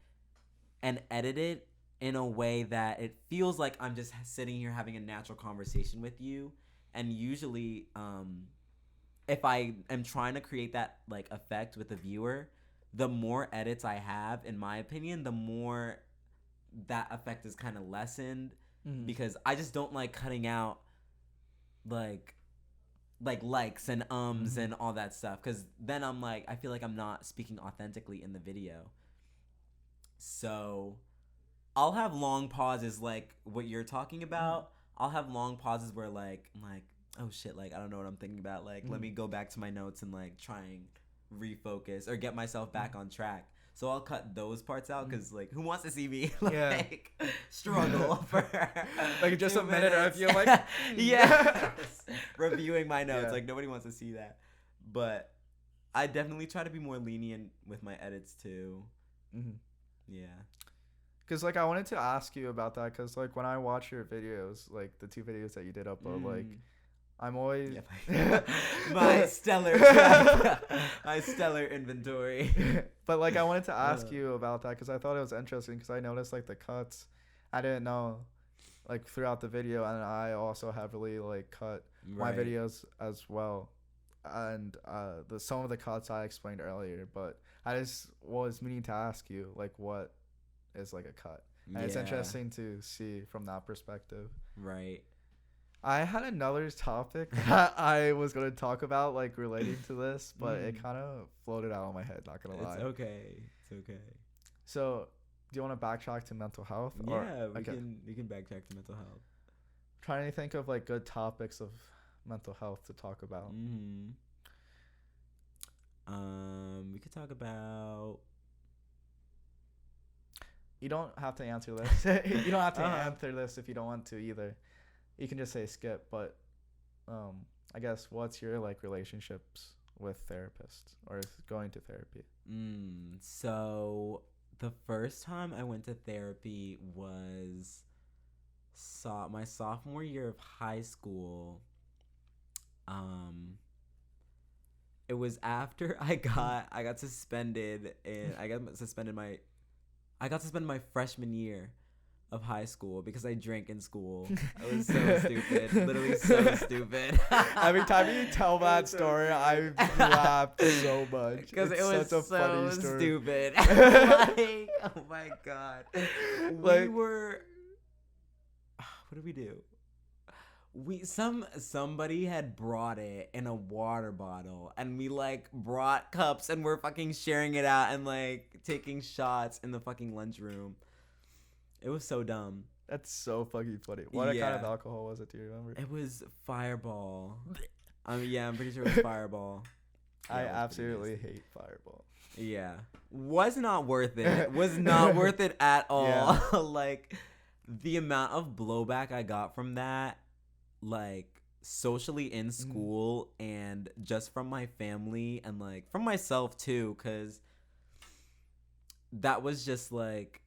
and edit it in a way that it feels like I'm just sitting here having a natural conversation with you. And usually, if I am trying to create that like effect with the viewer, the more edits I have, in my opinion, the more that effect is kind of lessened, because I just don't like cutting out like likes and and all that stuff, because then I'm like, I feel like I'm not speaking authentically in the video. So I'll have long pauses like what you're talking about. I'll have long pauses where like I'm like, oh shit, like I don't know what I'm thinking about, like let me go back to my notes and like try and refocus or get myself back on track. So I'll cut those parts out because like who wants to see me like struggle for
like just a minute or if you're like
reviewing my notes. Like nobody wants to see that. But I definitely try to be more lenient with my edits too. Yeah.
Because like I wanted to ask you about that, because like when I watch your videos, like the 2 videos that you did upload, like I'm always
my stellar inventory.
But like I wanted to ask you about that because I thought it was interesting, because I noticed like the cuts. I didn't know like throughout the video, and I also heavily like cut my videos as well, and some of the cuts I explained earlier, but I just was meaning to ask you like what is like a cut, and it's interesting to see from that perspective.
Right.
I had another topic that I was going to talk about, like, relating to this, but it kind of floated out of my head, not going to lie.
It's okay.
So, do you want to backtrack to mental health?
Yeah, we can backtrack to mental health.
Trying to think of, like, good topics of mental health to talk about.
We could talk about...
You don't have to answer this. You don't have to answer this if you don't want to either. You can just say skip, but I guess what's your like relationships with therapists or going to therapy?
So the first time I went to therapy was my sophomore year of high school. It was after I got suspended, and I got suspended my freshman year of high school because I drank in school. I was so stupid. Literally so stupid.
Every time you tell that story, I laughed so much.
Because it was
such a funny
so
story.
stupid. Like, oh my god.
Like,
What did we do? Somebody had brought it in a water bottle, and we like brought cups and we're fucking sharing it out and like taking shots in the fucking lunchroom. It was so dumb.
That's so fucking funny. What kind of alcohol was it? Do you remember?
It was Fireball. I'm pretty sure it was Fireball.
I absolutely hate Fireball.
Yeah. Was not worth it. Was not worth it at all. Yeah. Like, the amount of blowback I got from that, like, socially in school and just from my family and, like, from myself, too, because that was just, like,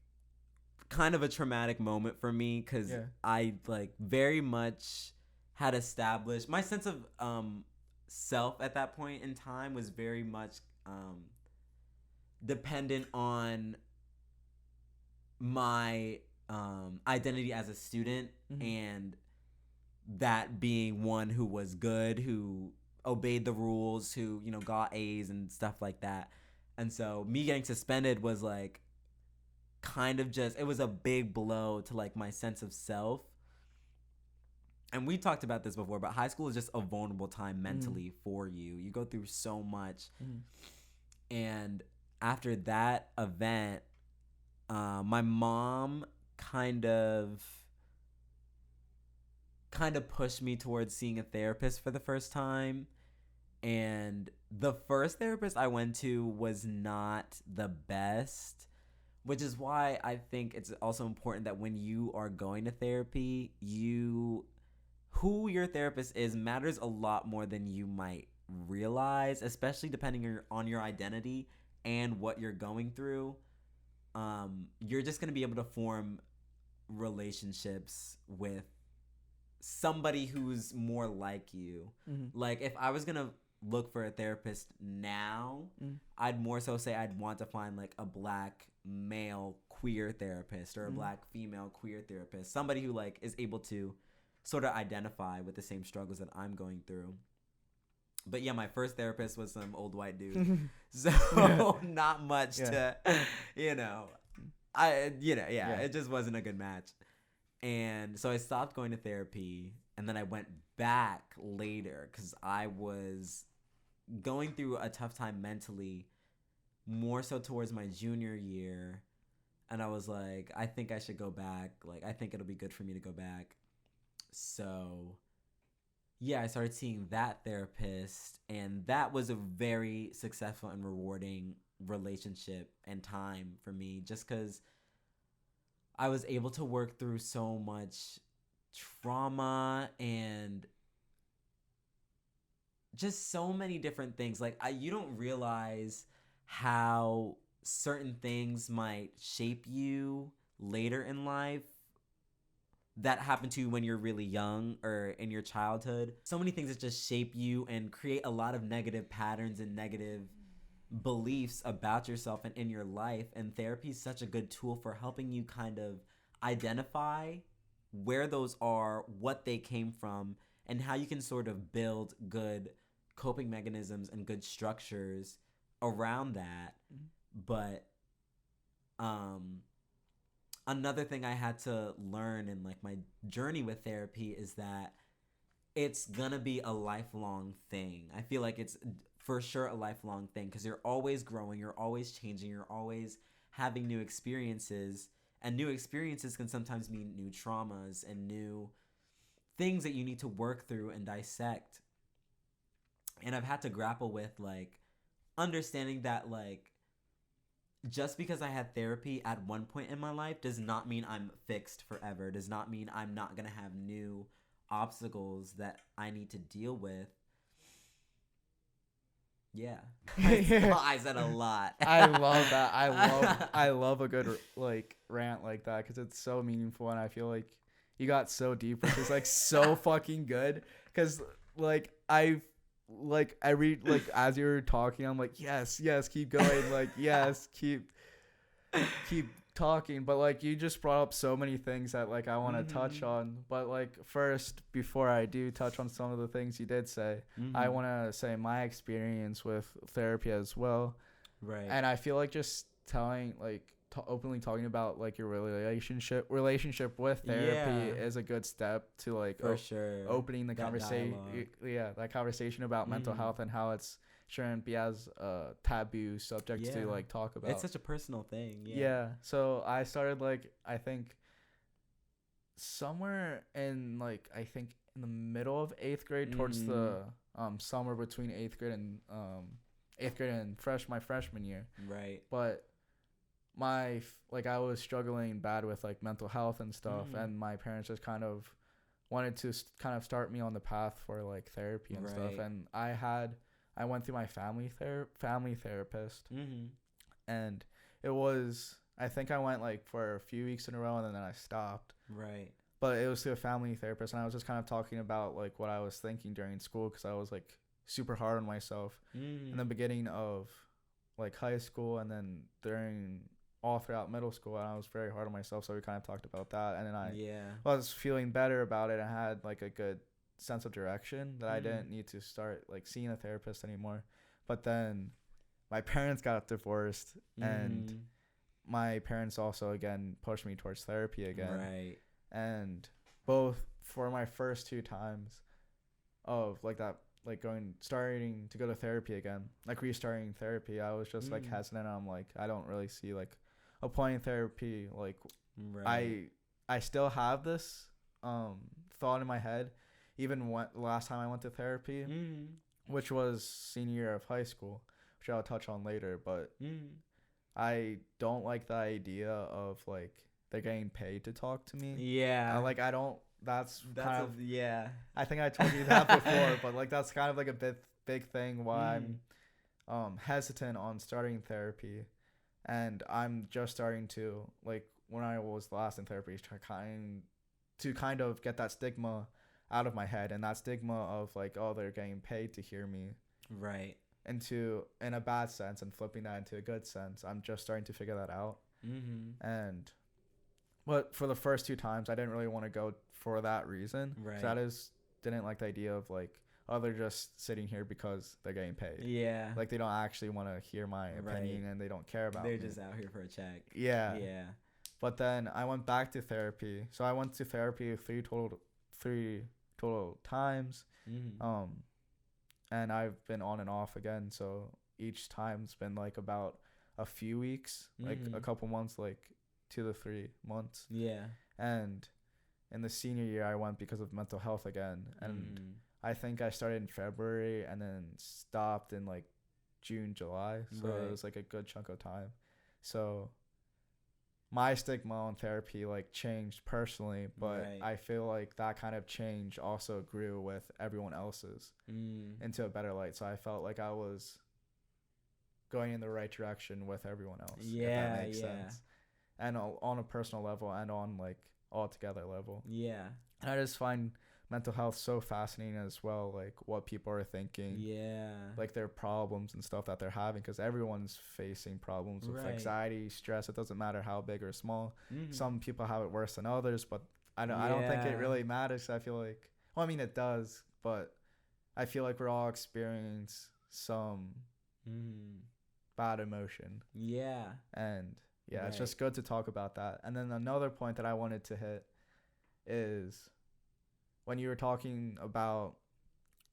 kind of a traumatic moment for me, because I like very much had established my sense of self at that point in time was very much dependent on my identity as a student, and that being one who was good, who obeyed the rules, who, you know, got A's and stuff like that. And so me getting suspended was like kind of just, it was a big blow to like my sense of self. And we talked about this before, but high school is just a vulnerable time mentally for you. You go through so much. And after that event, my mom kind of pushed me towards seeing a therapist for the first time. And the first therapist I went to was not the best, which is why I think it's also important that when you are going to therapy, who your therapist is matters a lot more than you might realize, especially depending on your identity and what you're going through. You're just going to be able to form relationships with somebody who's more like you. Like, if I was going to look for a therapist now, I'd more so say I'd want to find like a black male queer therapist or a black female queer therapist, somebody who like is able to sort of identify with the same struggles that I'm going through. But yeah, my first therapist was some old white dude. So not much to, it just wasn't a good match. And so I stopped going to therapy, and then I went back later because I was going through a tough time mentally, more so towards my junior year. And I was like, I think I should go back. Like, I think it'll be good for me to go back. So yeah, I started seeing that therapist, and that was a very successful and rewarding relationship and time for me, just because I was able to work through so much trauma and just so many different things. Like, you don't realize how certain things might shape you later in life that happened to you when you're really young or in your childhood. So many things that just shape you and create a lot of negative patterns and negative beliefs about yourself and in your life. And therapy is such a good tool for helping you kind of identify where those are, what they came from, and how you can sort of build good coping mechanisms and good structures around that. But another thing I had to learn in like my journey with therapy is that it's gonna be a lifelong thing. I feel like it's for sure a lifelong thing because you're always growing, you're always changing, you're always having new experiences, and new experiences can sometimes mean new traumas and new things that you need to work through and dissect. And I've had to grapple with like understanding that like just because I had therapy at one point in my life does not mean I'm fixed forever, does not mean I'm not gonna have new obstacles that I need to deal with. Yeah. I said a lot.
I love that. I love a good like rant like that because it's so meaningful, and I feel like you got so deep, which is like so fucking good. Because like I read like as you were talking, I'm like yes, keep going, like yes, keep talking. But like you just brought up so many things that like I want to touch on. But like first, before I do touch on some of the things you did say, I want to say my experience with therapy as well.
Right.
And I feel like just telling like openly talking about like your relationship with therapy is a good step to like
for sure
opening the
that
conversation. That conversation about mental health and how it's shouldn't be as a taboo subject to like talk about.
It's such a personal thing.
So I started like I think somewhere in like I think in the middle of 8th grade towards the summer between 8th grade and my freshman year.
Right.
But I was struggling bad with like mental health and stuff, and my parents just kind of wanted to kind of start me on the path for like therapy and stuff. And I went through my family therapist, and it was I think I went like for a few weeks in a row, and then I stopped.
Right.
But it was to a family therapist, and I was just kind of talking about like what I was thinking during school because I was like super hard on myself in the beginning of like high school, and then all throughout middle school, and I was very hard on myself. So we kind of talked about that, and then I was feeling better about it and had like a good sense of direction that I didn't need to start like seeing a therapist anymore. But then my parents got divorced, and my parents also again pushed me towards therapy again.
Right.
And both for my first 2 times of like that, like starting to go to therapy again, like restarting therapy, I was just like hesitant. I'm like, I don't really see like a point in therapy. Like
Right.
I still have this thought in my head, even when last time I went to therapy, which was senior year of high school, which I'll touch on later. But I don't like the idea of like they're getting paid to talk to me.
Yeah.
I don't. That's kind of.
yeah.
I think I told you that before, but like that's kind of like a big thing why I'm hesitant on starting therapy, and I'm just starting to like when I was last in therapy to kind of get that stigma out of my head, and that stigma of like, oh, they're getting paid to hear me,
Right.
into in a bad sense and flipping that into a good sense. I'm just starting to figure that out. And but for the first 2 times I didn't really want to go for that reason.
Right.
So didn't like the idea of like, oh, they're just sitting here because they're getting paid.
Yeah.
Like they don't actually want to hear my opinion, and they don't care about
They're
me.
just out here for a check.
Yeah.
Yeah.
But then I went back to therapy. So I went to therapy 3 total times. And I've been on and off again. So each time's been like about a few weeks, like a couple months, like 2 to 3 months.
Yeah.
And in the senior year, I went because of mental health again. And I think I started in February and then stopped in like June, July. So it was like a good chunk of time. So my stigma on therapy like changed personally, but I feel like that kind of change also grew with everyone else's into a better light. So I felt like I was going in the right direction with everyone else.
Yeah,
if that makes sense. And on a personal level and on like all together level.
Yeah.
And I just find mental health so fascinating as well, like what people are thinking.
Yeah.
Like their problems and stuff that they're having, because everyone's facing problems with anxiety, stress. It doesn't matter how big or small. Some people have it worse than others, but I don't think it really matters. I feel like, well, I mean it does, but I feel like we're all experiencing some bad emotion.
Yeah.
And yeah, it's just good to talk about that. And then another point that I wanted to hit is when you were talking about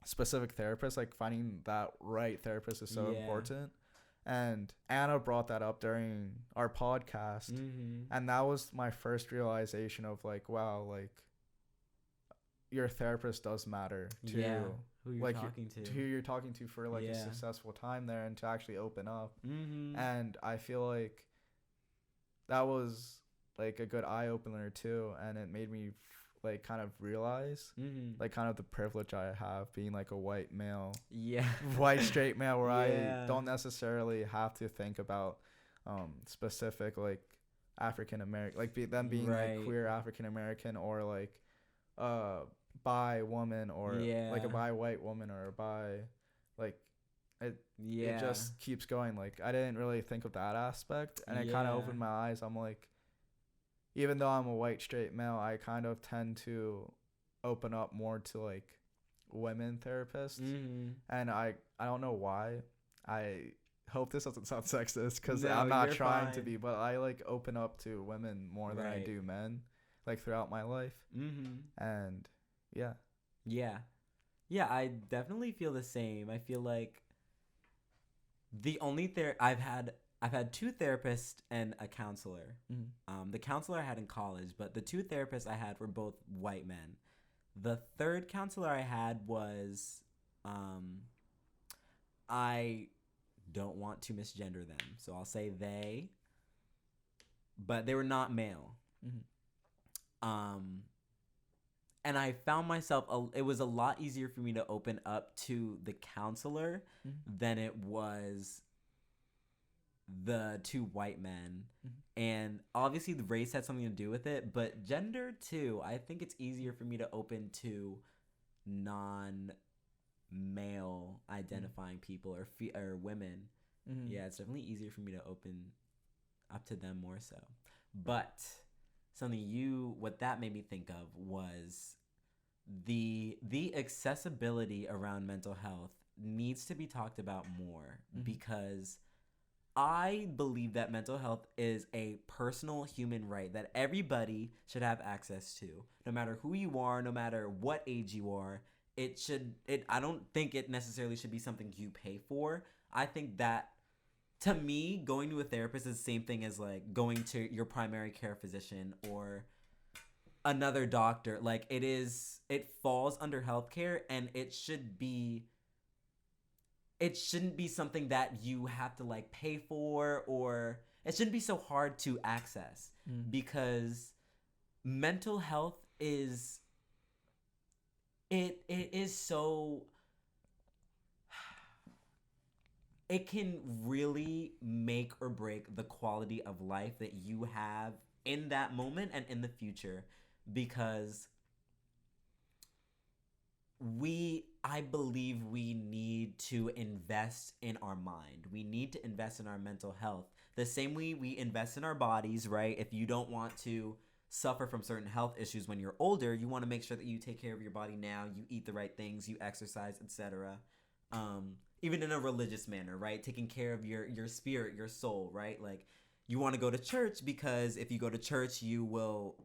specific therapists, like finding that right therapist is so important. And Anna brought that up during our podcast. And that was my first realization of like, wow, like your therapist does matter to
who you're
like
talking to.
Who you're talking to for like a successful time there, and to actually open up. And I feel like that was like a good eye opener too, and it made me like kind of realize like kind of the privilege I have being like a white male, white straight male, where I don't necessarily have to think about specific like African American, like being like queer African American, or like bi woman, or like a bi white woman, or a bi like it just keeps going. Like I didn't really think of that aspect, and it kind of opened my eyes. I'm like, even though I'm a white straight male, I kind of tend to open up more to like women therapists. And I don't know why. I hope this doesn't sound sexist, because I'm not trying to be, but I like open up to women more than I do men, like throughout my life. And
yeah, I definitely feel the same. I feel like the only I've had 2 therapists and a counselor. The counselor I had in college, but the 2 therapists I had were both white men. The 3rd counselor I had was, I don't want to misgender them, so I'll say they, but they were not male. And I found myself, it was a lot easier for me to open up to the counselor than it was the 2 white men. And obviously the race had something to do with it, but gender too. I think it's easier for me to open to non-male identifying people, or women. Yeah, it's definitely easier for me to open up to them more so. But what that made me think of was the accessibility around mental health needs to be talked about more, because I believe that mental health is a personal human right that everybody should have access to, no matter who you are, no matter what age you are. I don't think it necessarily should be something you pay for. I think that, to me, going to a therapist is the same thing as like going to your primary care physician or another doctor. Like, it falls under healthcare, and it shouldn't be something that you have to like pay for, or it shouldn't be so hard to access, because mental health is it is so, it can really make or break the quality of life that you have in that moment and in the future, because I believe we need to invest in our mind. We need to invest in our mental health. The same way we invest in our bodies, right? If you don't want to suffer from certain health issues when you're older, you want to make sure that you take care of your body now, you eat the right things, you exercise, etc. Even in a religious manner, right? Taking care of your spirit, your soul, right? Like, you want to go to church because if you go to church, you will,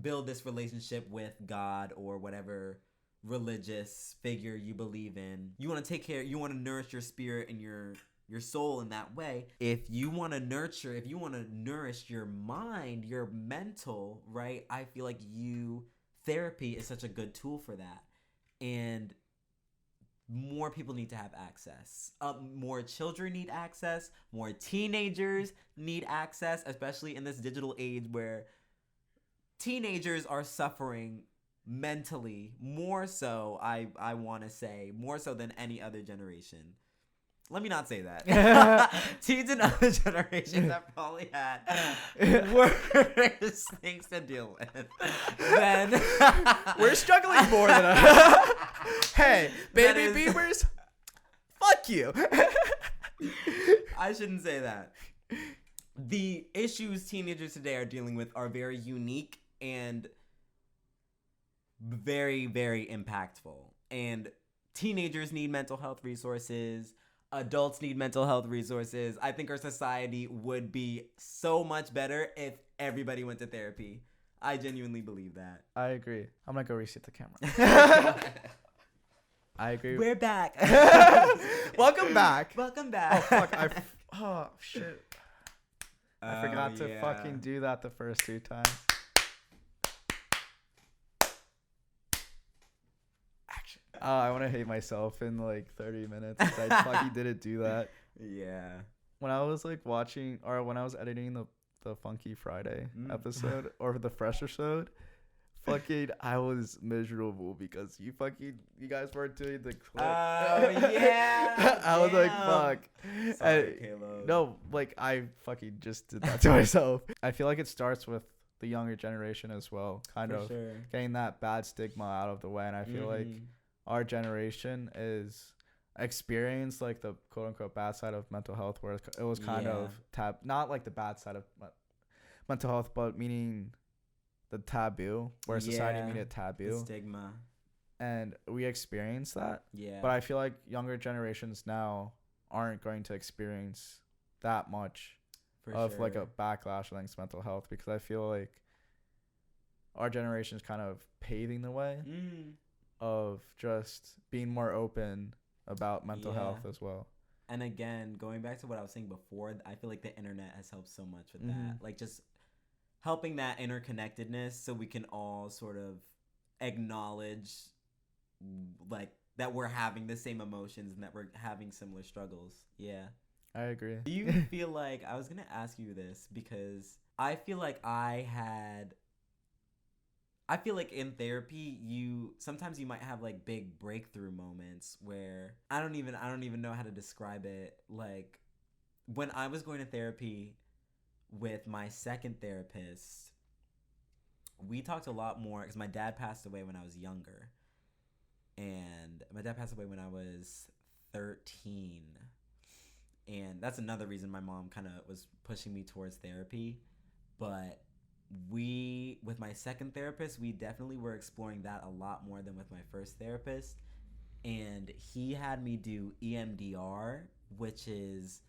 build this relationship with God or whatever religious figure you believe in. You want to nourish your spirit and your soul in that way. If you want to nourish your mind, your mental, right? I feel like therapy is such a good tool for that. And more people need to have access. More children need access. More teenagers need access, especially in this digital age where teenagers are suffering mentally more so, I want to say, more so than any other generation. Let me not say that. Teens in other generations have probably had worse things to deal with than...
We're struggling more than us. Hey, baby beavers, fuck you.
I shouldn't say that. The issues teenagers today are dealing with are very unique and very, very impactful. And teenagers need mental health resources. Adults need mental health resources. I think our society would be so much better if everybody went to therapy. I genuinely believe that.
I agree. I'm gonna go reset the camera. I agree.
We're back.
Welcome back.
Welcome back.
Oh fuck! Oh shit! I forgot to fucking do that the first 2 times. Action. Oh, I want to hate myself in like 30 minutes. I fucking didn't do that.
Yeah.
When I was like watching, or when I was editing the Funky Friday episode or the Fresh episode, fucking I was miserable because you guys weren't doing the clip.
Oh yeah.
I was like, fuck.
Sorry, Caleb.
No, like I fucking just did that to myself. I feel like it starts with the younger generation as well, kind of getting that bad stigma out of the way, and I feel like our generation is experienced like the quote unquote bad side of mental health, where it was kind of not like the bad side of mental health, but meaning the taboo, where society made it taboo,
the stigma, and
we experienced that.
Yeah.
But I feel like younger generations now aren't going to experience that much like a backlash against mental health, because I feel like our generation is kind of paving the way of just being more open about mental health as well.
And again, going back to what I was saying before, I feel like the internet has helped so much with that. Like, just helping that interconnectedness so we can all sort of acknowledge like that we're having the same emotions and that we're having similar struggles. Yeah.
I agree.
Do you feel like, I was going to ask you this because I feel like in therapy, sometimes you might have like big breakthrough moments where I don't even know how to describe it. Like, when I was going to therapy with my second therapist, we talked a lot more because my dad passed away when I was younger. And my dad passed away when I was 13. And that's another reason my mom kind of was pushing me towards therapy. But with my second therapist, we definitely were exploring that a lot more than with my first therapist. And he had me do EMDR, which is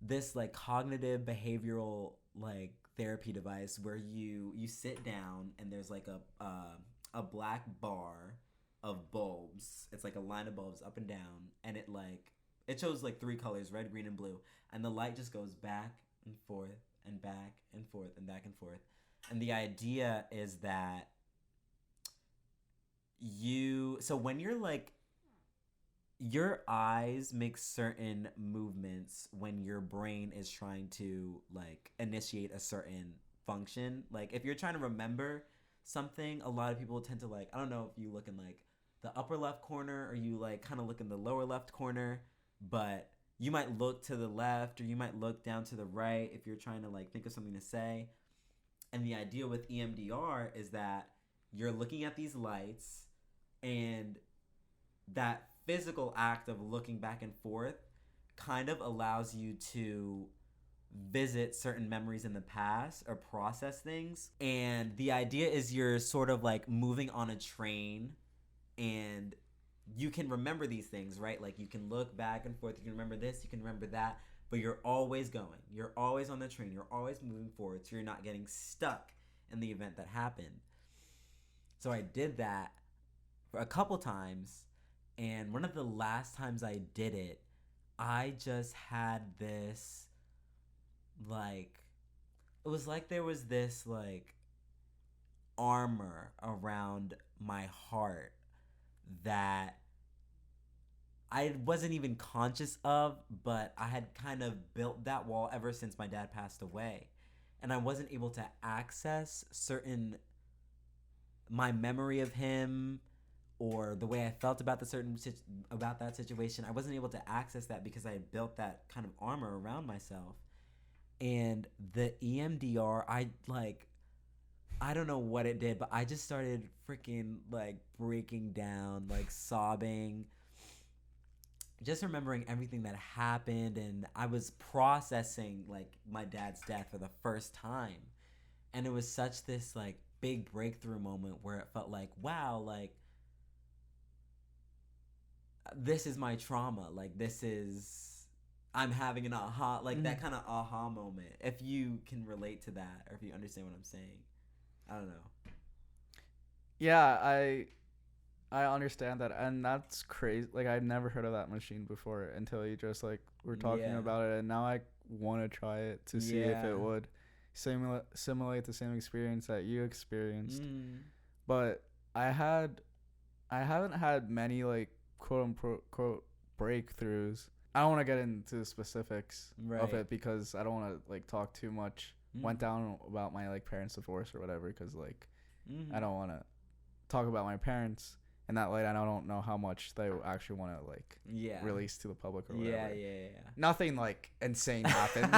this like cognitive behavioral like therapy device where you sit down and there's like a black bar of bulbs. It's like a line of bulbs up and down, and it shows like 3 colors, red, green, and blue, and the light just goes back and forth and back and forth and back and forth. And the idea is that so when you're like, your eyes make certain movements when your brain is trying to like initiate a certain function. Like if you're trying to remember something, a lot of people tend to like, I don't know if you look in like the upper left corner or you like kind of look in the lower left corner, but you might look to the left or you might look down to the right if you're trying to like think of something to say. And the idea with EMDR is that you're looking at these lights, and that physical act of looking back and forth kind of allows you to visit certain memories in the past or process things. And the idea is you're sort of like moving on a train, and you can remember these things, right? Like you can look back and forth, you can remember this, you can remember that, but you're always going. You're always on the train. You're always moving forward, so you're not getting stuck in the event that happened. So I did that for a couple times, and one of the last times I did it, I just had this, like, it was like there was this, like, armor around my heart that I wasn't even conscious of, but I had kind of built that wall ever since my dad passed away. And I wasn't able to access my memory of him or the way I felt about about that situation. I wasn't able to access that because I had built that kind of armor around myself. And the EMDR, I don't know what it did, but I just started freaking like breaking down, like sobbing, just remembering everything that happened. And I was processing like my dad's death for the first time. And it was such this like big breakthrough moment where it felt like, wow, like this is my trauma. Like I'm having an aha, like that kind of aha moment. If you can relate to that, or if you understand what I'm saying. I don't know.
Yeah, I understand that, and that's crazy. Like I'd never heard of that machine before until you just like were talking about it, and now I want to try it to see if it would simulate the same experience that you experienced. But I haven't had many like quote unquote breakthroughs. I don't want to get into the specifics of it because I don't want to like talk too much. Went down about my like parents' divorce or whatever because like I don't want to talk about my parents in that light. I don't know how much they actually want to like release to the public or whatever. Nothing like insane happened.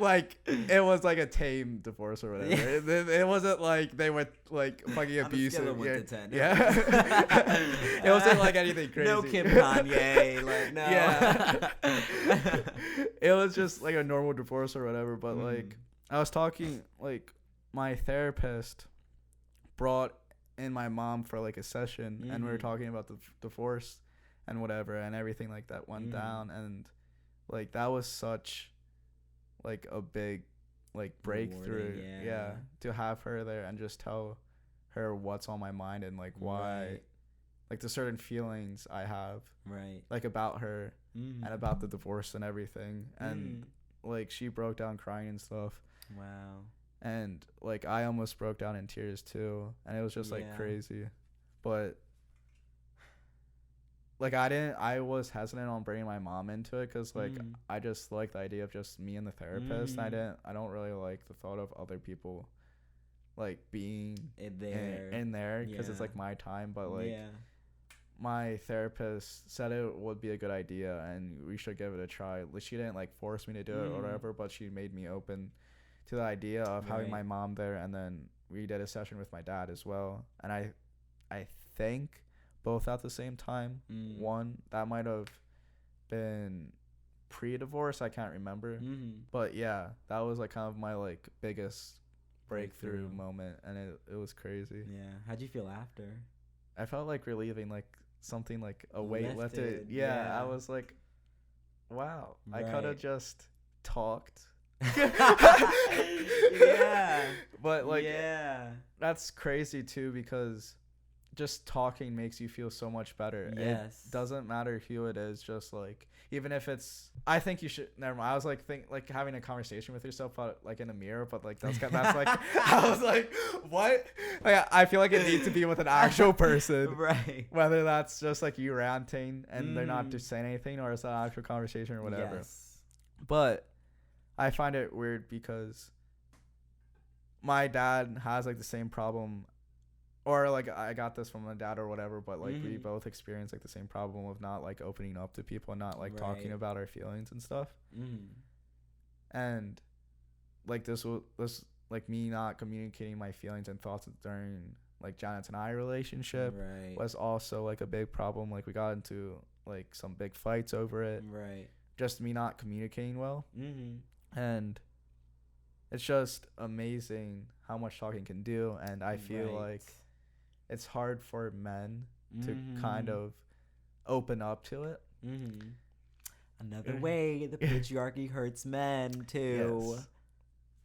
Like it was like a tame divorce or whatever. It wasn't like they were like fucking abusive. On a scale of 1 to 10. Yeah. It wasn't like anything crazy.
No Kim Kanye. Like no.
Yeah. It was just like a normal divorce or whatever. But like I was talking, like my therapist brought in my mom for like a session, and we were talking about the divorce and whatever, and everything like that went down, and like that was such like a big like breakthrough, to have her there and just tell her what's on my mind and like why, like the certain feelings I have, like about her and about the divorce and everything, and like she broke down crying and stuff.
Wow.
And like I almost broke down in tears too, and it was just like crazy. But like I was hesitant on bringing my mom into it because like I just like the idea of just me and the therapist. And I don't really like the thought of other people like being in there because it's like my time. But like my therapist said it would be a good idea and we should give it a try. Like, she didn't like force me to do it or whatever, but she made me open to the idea of having my mom there. And then we did a session with my dad as well, and I think both at the same time. One that might have been pre-divorce, I can't remember, but yeah, that was like kind of my like biggest breakthrough moment, and it was crazy.
How'd you feel after?
I felt like relieving, like something like a weight lifted.
Yeah.
I was like, wow, I could
Right.
have just talked.
Yeah.
But like
yeah.
that's crazy too, because just talking makes you feel so much better.
Yes.
It doesn't matter who it is, just like even if it's I think you should never mind. I was like having a conversation with yourself but like in a mirror, but like that's like I was like, what? Like I feel like it needs to be with an actual person.
Right.
Whether that's just like you ranting and they're not
Mm.
just saying anything, or it's an actual conversation or whatever.
Yes.
But I find it weird because my dad has like the same problem, or like I got this from my dad or whatever, but like we
Mhm.
both experience like the same problem of not like opening up to people and not like talking
Right.
about our feelings and stuff.
Mm.
And like this like me not communicating my feelings and thoughts during like Janet's and I relationship
Right.
was also like a big problem. Like we got into like some big fights over it.
Right.
Just me not communicating well.
Mhm.
And it's just amazing how much talking can do. And I feel
Right.
like it's hard for men to
Mhm.
kind of open up to it.
Mhm. Another way the patriarchy hurts men too.
Yes.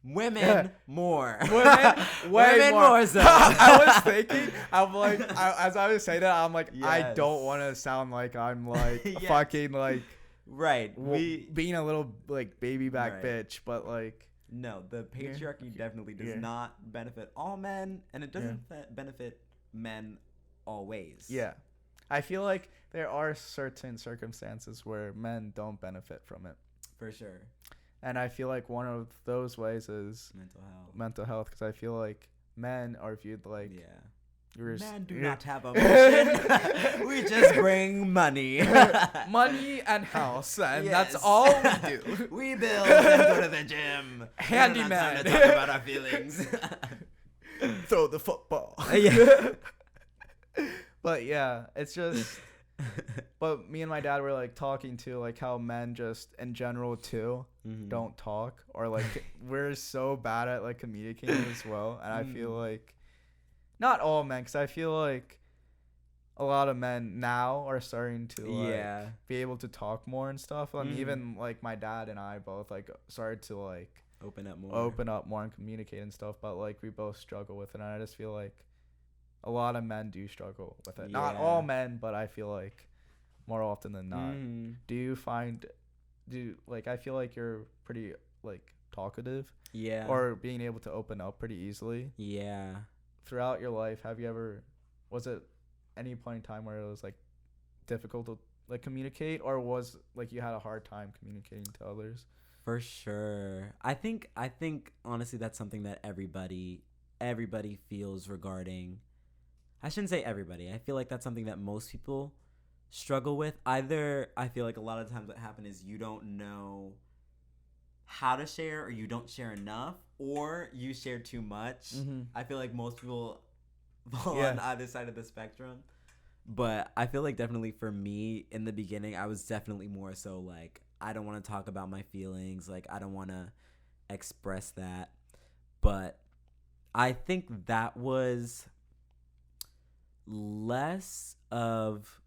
Women more.
Way
more so.
I was thinking, I'm like, as I was saying that, I'm like, I
Yes.
don't want to sound like I'm like
Yes.
fucking like
Right.
being a little like baby back
Right.
bitch, but like
No, the patriarchy definitely does
Yeah.
not benefit all men, and it doesn't benefit men always.
yeah, I feel like there are certain circumstances where men don't benefit from it,
For sure.
and I feel like one of those ways is mental health, because I feel like men are viewed like
Yeah.
you're
Men do
you're-
not have emotion. We just bring money.
money and house, and that's
Yes.
all we do.
We build and go to the gym.
Handyman.
We don't have time to talk about our feelings.
Throw the football.
Yeah.
But yeah, it's just. But me and my dad were like talking to like how men just in general too
Mhm.
don't talk, or like we're so bad at like communicating as well. And I feel like not all men, because I feel like a lot of men now are starting to like
Yeah.
be able to talk more and stuff. And
Mhm.
even like my dad and I both like started to like
Open up more
and communicate and stuff, but like we both struggle with it. And I just feel like a lot of men do struggle with it. Not
Yeah.
all men, but I feel like more often than not.
Mhm.
Do you find I feel like you're pretty like talkative,
Yeah.
or being able to open up pretty easily
Yeah.
throughout your life? Was it any point in time where it was like difficult to like communicate, or was like you had a hard time communicating to others?
For sure. I think honestly that's something that everybody feels regarding. I shouldn't say everybody. I feel like that's something that most people struggle with. Either I feel like a lot of times what happens is you don't know how to share, or you don't share enough, or you share too much. I feel like most people fall on either side of the spectrum. But I feel like definitely for me in the beginning, I was definitely more so like, I don't want to talk about my feelings. Like, I don't want to express that. But I think that was less of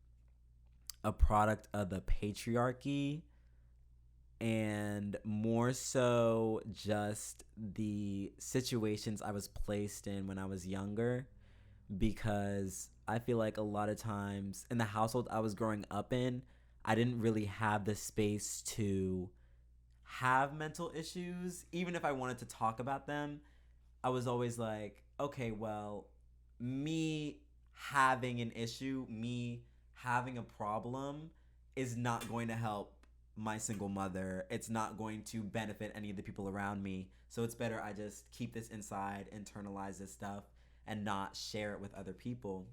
a product of the patriarchy and more so just the situations I was placed in when I was younger, because I feel like a lot of times in the household I was growing up in, I didn't really have the space to have mental issues. Even if I wanted to talk about them, I was always like, okay, well, me having an issue, me having a problem is not going to help my single mother. It's not going to benefit any of the people around me. So it's better I just keep this inside, internalize this stuff, and not share it with other people.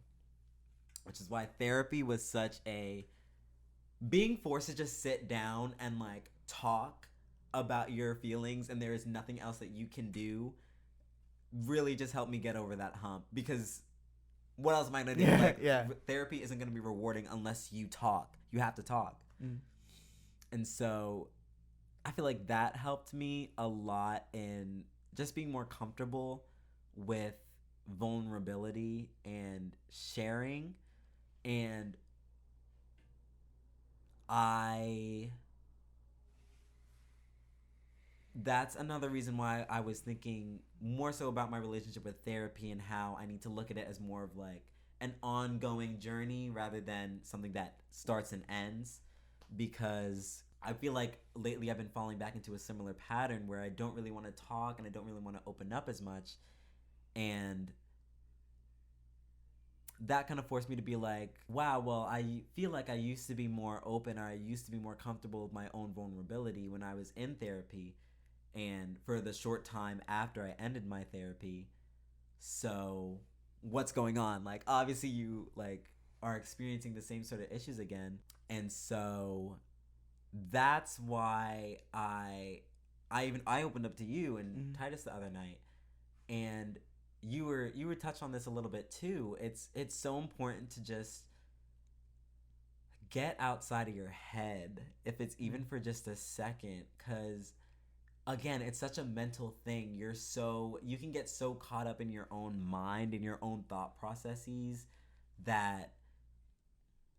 Which is why therapy was such a... Being forced to just sit down and like talk about your feelings and there is nothing else that you can do really just helped me get over that hump. Because what else am I going to do? Therapy isn't going to be rewarding unless you talk. You have to talk. And so I feel like that helped me a lot in just being more comfortable with vulnerability and sharing. And I that's another reason why I was thinking more so about my relationship with therapy and how I need to look at it as more of like an ongoing journey rather than something that starts and ends, because I feel like lately I've been falling back into a similar pattern where I don't really want to talk and I don't really want to open up as much. And that kind of forced me to be like, wow, well, I feel like I used to be more open, or I used to be more comfortable with my own vulnerability when I was in therapy and for the short time after I ended my therapy. So what's going on? Like, obviously you like are experiencing the same sort of issues again. And so that's why I opened up to you and Titus the other night, and you were touched on this a little bit too. It's so important to just get outside of your head, if it's even for just a second, because again, it's such a mental thing. You can get so caught up in your own mind and your own thought processes that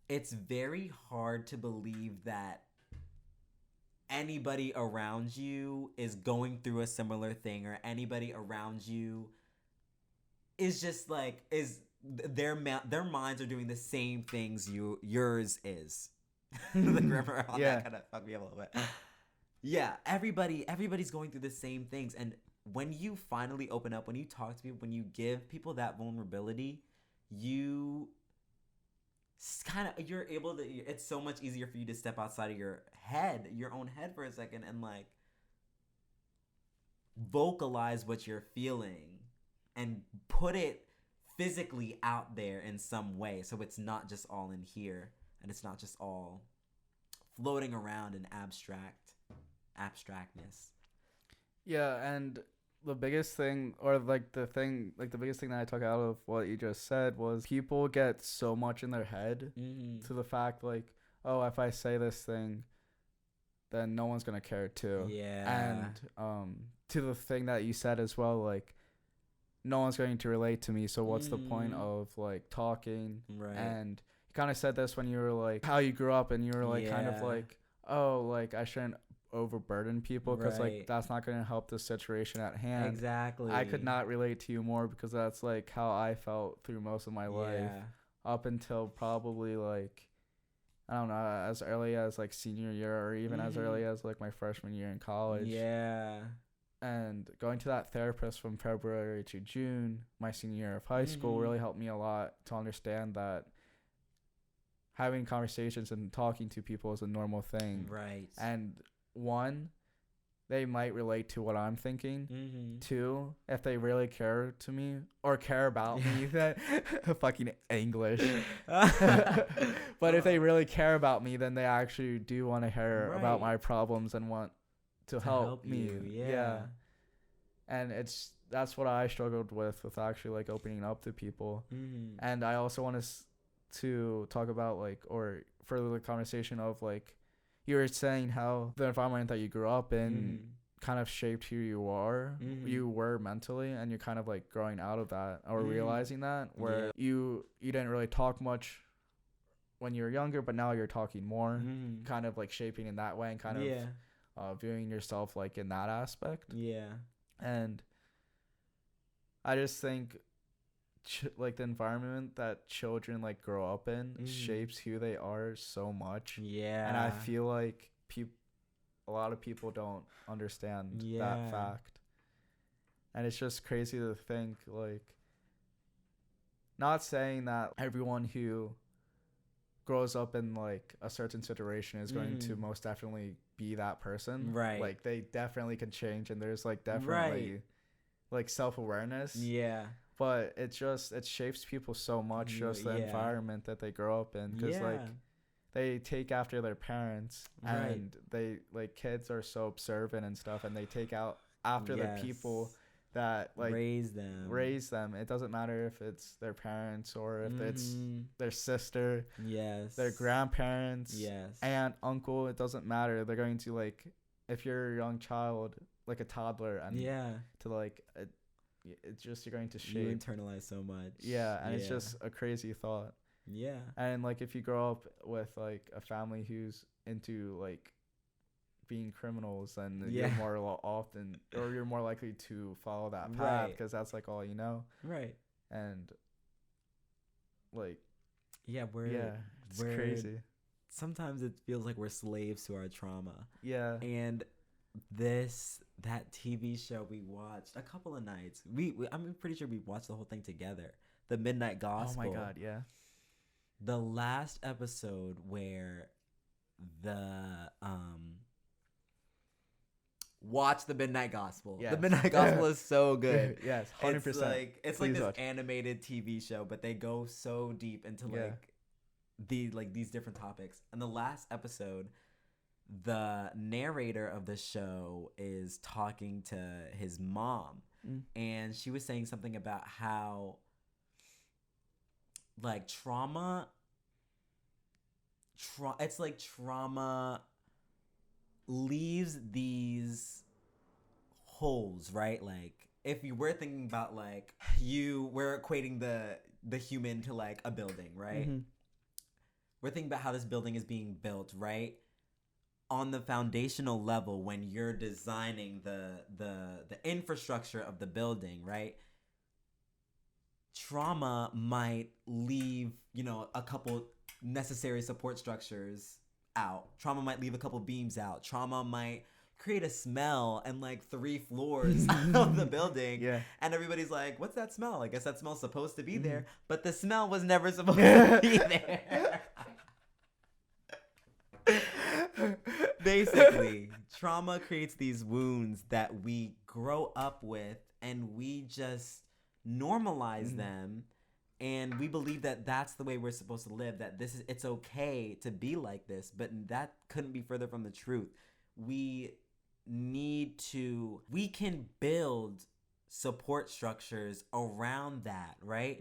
it's very hard to believe that anybody around you is going through a similar thing, or anybody around you is just like their minds are doing the same things yours is. The grammar on that kind of fucked me up a little bit. Yeah, everybody's going through the same things, and when you finally open up, when you talk to people, when you give people that vulnerability, you're able to. It's so much easier for you to step outside of your own head for a second, and like vocalize what you're feeling and put it physically out there in some way, so it's not just all in here and it's not just all floating around in abstractness.
Yeah, and the biggest thing, or the biggest thing that I took out of what you just said was people get so much in their head to the fact like, oh, if I say this thing, then no one's gonna care too.
Yeah.
And to the thing that you said as well, like, no one's going to relate to me, so what's the point of like talking?
Right.
And you kind of said this when you were like how you grew up, and you were like kind of like, oh, like I shouldn't overburden people because like that's not going to help the situation at hand.
Exactly.
I could not relate to you more because that's like how I felt through most of my life up until probably like, I don't know, as early as like senior year, or even as early as like my freshman year in college.
Yeah.
And going to that therapist from February to June, my senior year of high school, really helped me a lot to understand that having conversations and talking to people is a normal thing.
Right.
And one, they might relate to what I'm thinking. Two, if they really care to me or care about me, that fucking English. But if they really care about me, then they actually do want to hear about my problems and want to help me. Yeah. And that's what I struggled with actually like opening up to people. And I also want to talk about like, or further the conversation of like, you were saying how the environment that you grew up in kind of shaped who you were mentally, and you're kind of like growing out of that, or realizing that, where you didn't really talk much when you were younger, but now you're talking more, kind of like shaping in that way, and kind of viewing yourself like in that aspect. And I just think like the environment that children like grow up in shapes who they are so much. And I feel like a lot of people don't understand that fact. And it's just crazy to think, like, not saying that everyone who grows up in like a certain situation is going to most definitely be that person.
Right.
Like they definitely can change, and there's like definitely like self-awareness. But it shapes people so much, just the environment that they grow up in, because like they take after their parents, and they like, kids are so observant and stuff, and they take out after the people that like raise them. It doesn't matter if it's their parents or if it's their sister, their grandparents, aunt, uncle. It doesn't matter. They're going to like, if you're a young child, like a toddler, and to like it's just, you're going to shape.
You internalize so much.
And it's just a crazy thought. And like, if you grow up with like a family who's into like being criminals, then
Yeah.
you're more often, or you're more likely to follow that path
Right.
because that's like all you know.
Right.
And like,
Yeah,
it's
we're
crazy.
sometimes it feels like we're slaves to our trauma.
Yeah.
And that TV show we watched a couple of nights. I'm pretty sure we watched the whole thing together. The Midnight Gospel.
Oh my God, yeah.
The last episode where the watch the Midnight Gospel.
Yes.
The Midnight Gospel is so good.
Yes, 100%.
It's like
Please
this
watch.
animated TV show, but they go so deep into these different topics. And the last episode, the narrator of the show is talking to his mom, and she was saying something about how like trauma leaves these holes, right? Like if you were thinking about like we're equating the human to like a building, right?
Mhm.
We're thinking about how this building is being built, right? On the foundational level, when you're designing the infrastructure of the building, right? Trauma might leave, a couple necessary support structures out. Trauma might leave a couple beams out. Trauma might create a smell and like 3 floors of the building.
Yeah.
And everybody's like, what's that smell? I guess that smell's supposed to be there, but the smell was never supposed to be there. Basically, trauma creates these wounds that we grow up with, and we just normalize them, and we believe that that's the way we're supposed to live, that it's okay to be like this, but that couldn't be further from the truth. We can build support structures around that, right?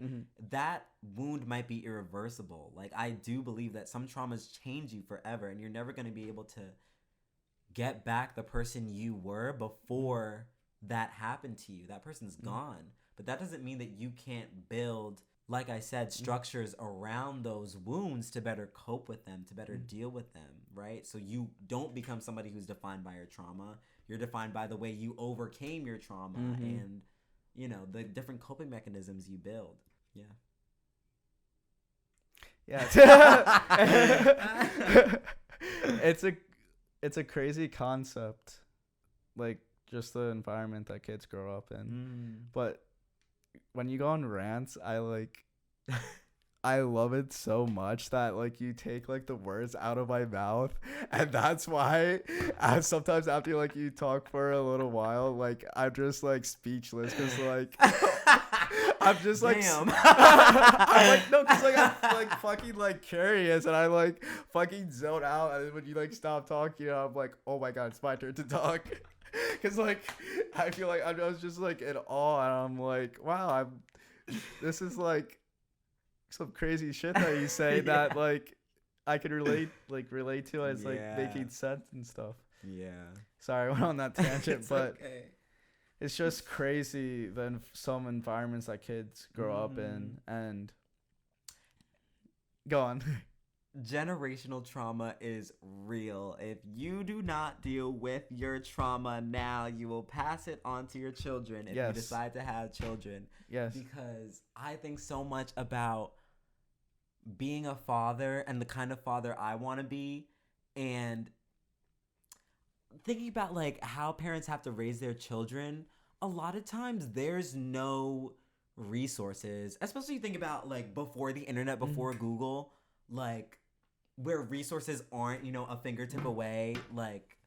That wound might be irreversible. Like, I do believe that some traumas change you forever, and you're never going to be able to get back the person you were before that happened to you. That person's gone. But that doesn't mean that you can't build, like I said, structures around those wounds to better cope with them, to better deal with them, right? So you don't become somebody who's defined by your trauma. You're defined by the way you overcame your trauma and, the different coping mechanisms you build. Yeah.
Yeah. It's a crazy concept, like just the environment that kids grow up in. But when you go on rants, I love it so much that like you take like the words out of my mouth, and that's why sometimes after like you talk for a little while, like I'm just like speechless because like I'm just like I'm like no, because like I'm like fucking like curious, and I like fucking zone out, and then when you like stop talking, I'm like, oh my God, it's my turn to talk. Cause like I feel like I was just like in awe, and I'm like, wow, this is like some crazy shit that you say that like I could relate to as like making sense and stuff.
Yeah.
Sorry, I went on that tangent,
It's
but
okay.
it's just crazy then some environments that kids grow up in. And go on.
Generational trauma is real. If you do not deal with your trauma now, you will pass it on to your children if you decide to have children.
Yes.
Because I think so much about being a father and the kind of father I want to be, and thinking about like how parents have to raise their children. A lot of times there's no resources, especially you think about like before the internet, before Google, like where resources aren't, a fingertip away. Like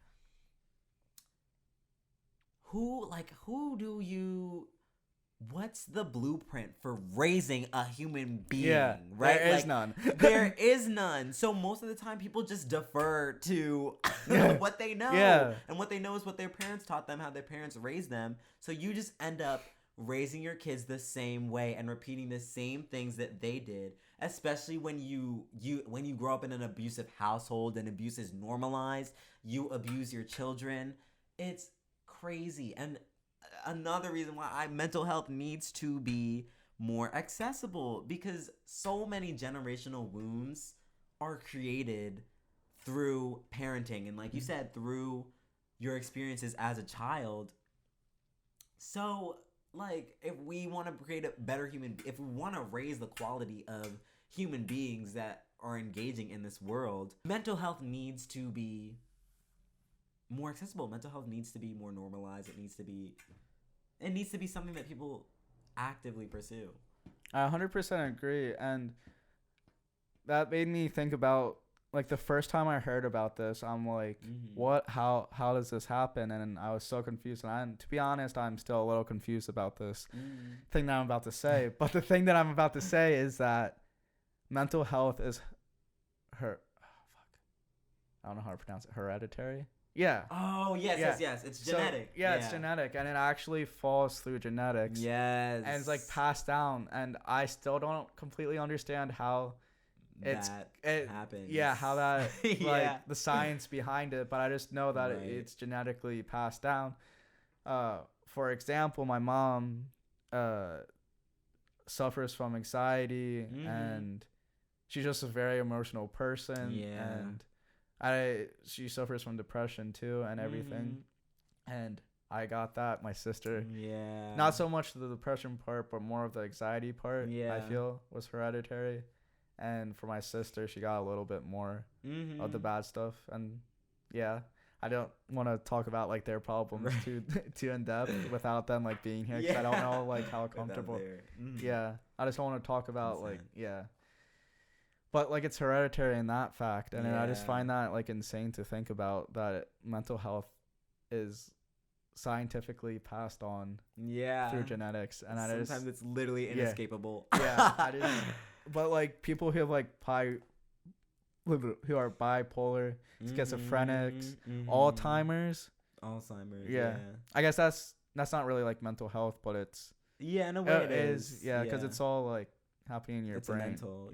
what's the blueprint for raising a human being, right?
There is none.
There is none. So most of the time people just defer to what they know.
Yeah.
And what they know is what their parents taught them, how their parents raised them. So you just end up raising your kids the same way and repeating the same things that they did, especially when you grow up in an abusive household and abuse is normalized, you abuse your children. It's crazy. And another reason why mental health needs to be more accessible, because so many generational wounds are created through parenting and, like you said, through your experiences as a child. So, like, if we want to create a better if we want to raise the quality of human beings that are engaging in this world, mental health needs to be more accessible. Mental health needs to be more normalized. It needs to be something that people actively pursue.
I 100% agree, and that made me think about, like, the first time I heard about this, I'm like, what? How does this happen? And I was so confused, and to be honest, I'm still a little confused about this thing that I'm about to say. But the thing that I'm about to say is that mental health is I don't know how to pronounce it. Hereditary? Yeah.
Oh, yes. It's genetic.
So, it's genetic, and it actually falls through genetics.
Yes.
And it's, like, passed down, and I still don't completely understand how it happens. Yeah, how that, like, the science behind it, but I just know that it's genetically passed down. For example, my mom suffers from anxiety, and she's just a very emotional person. Yeah. And she suffers from depression too and everything. And I got that. My sister. Yeah. Not so much the depression part, but more of the anxiety part, I feel, was hereditary. And for my sister, she got a little bit more of the bad stuff. And yeah, I don't want to talk about, like, their problems too in depth without them, like, being here, because I don't know, like, how comfortable. Yeah, I just don't want to talk about but, like, it's hereditary in that fact, and I just find that, like, insane to think about, that mental health is scientifically passed on through genetics, and
sometimes it's literally inescapable.
But, like, people who have, like, who are bipolar, schizophrenics, Alzheimer's. Yeah. I guess that's not really, like, mental health, but it's
in a way it is.
Yeah, because it's all, like, happening in your brain.
Mental.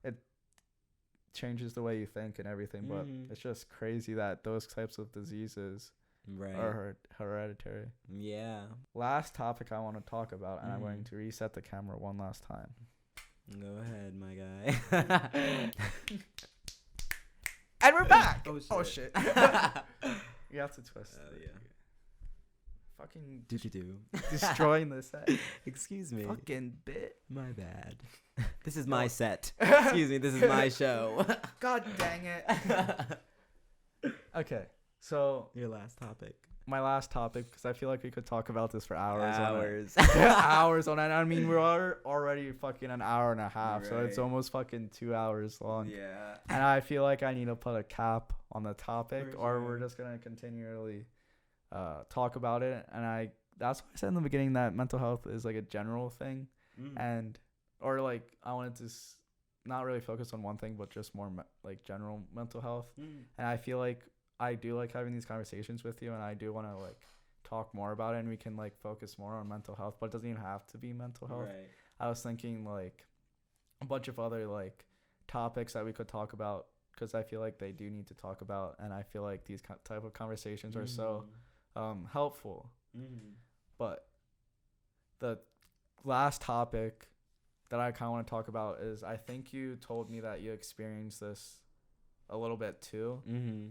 It changes the way you think and everything, but it's just crazy that those types of diseases are hereditary. Yeah. Last topic I want to talk about, and I'm going to reset the camera one last time.
Go ahead, my guy.
And we're back. Oh shit. You have to twist.
Yeah.
Fucking
do.
Destroying the set.
Excuse me.
Fucking bit.
My bad. This is my set. Excuse me. This is my show.
God dang it. Okay. So
your last topic.
My last topic, because I feel like we could talk about this for hours.
Hours
on it. I mean, we're already fucking an hour and a half, so it's almost fucking 2 hours long. Yeah. And I feel like I need to put a cap on the topic, or we're just gonna continually talk about it. And that's why I said in the beginning that mental health is, like, a general thing, or like I wanted to not really focus on one thing, but just more like general mental health. And I feel like I do like having these conversations with you, and I do want to, like, talk more about it, and we can, like, focus more on mental health, but it doesn't even have to be mental health. Right. I was thinking, like, a bunch of other, like, topics that we could talk about, because I feel like they do need to talk about, and I feel like these type of conversations are so helpful. But the last topic that I kind of want to talk about is, I think you told me that you experienced this a little bit too,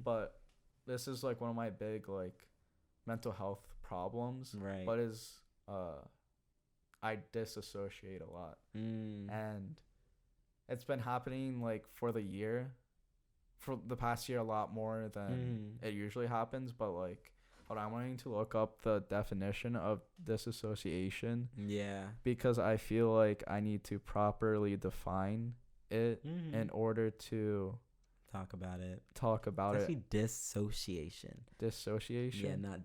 but this is, like, one of my big, like, mental health problems. Right. But I disassociate a lot. And it's been happening, like, for the past year a lot more than it usually happens. But, like, I'm wanting to look up the definition of disassociation. Yeah. Because I feel like I need to properly define it in order to
talk about it.
It's
actually dissociation.
Dissociation?
Yeah, not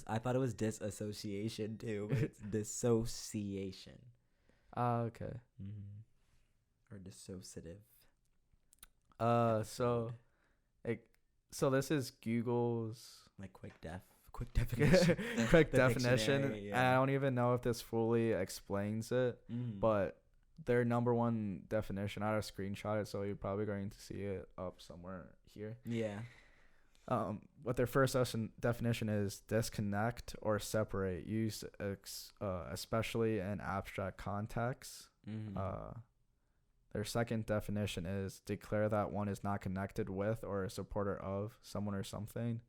I thought it was disassociation too, but it's dissociation.
Okay.
Or dissociative.
So this is Google's,
like, quick definition.
Quick definition. Yeah. And I don't even know if this fully explains it, but their number one definition, I screenshot it, so you're probably going to see it up somewhere here. Yeah. What their first definition is: disconnect or separate, used especially in abstract contexts. Their second definition is declare that one is not connected with or a supporter of someone or something.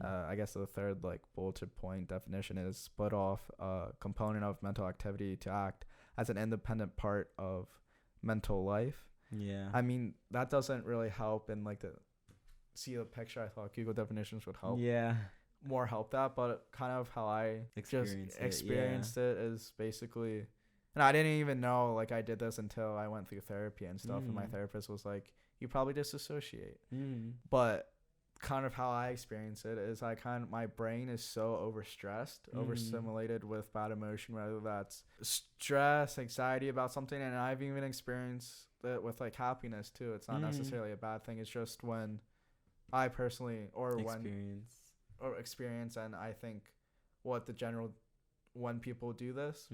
I guess the third like bulleted point definition is split off a component of mental activity to act as an independent part of mental life.
Yeah.
I mean, that doesn't really help in like the see the picture. I thought Google definitions would help.
Yeah.
More help that, but kind of how I experienced it is basically, and I didn't even know like I did this until I went through therapy and stuff, and my therapist was like, you probably disassociate. But kind of how I experience it is my brain is so overstressed, overstimulated with bad emotion, whether that's stress, anxiety about something, and I've even experienced it with like happiness too. It's not necessarily a bad thing. It's just when I personally experience, and I think when people do this,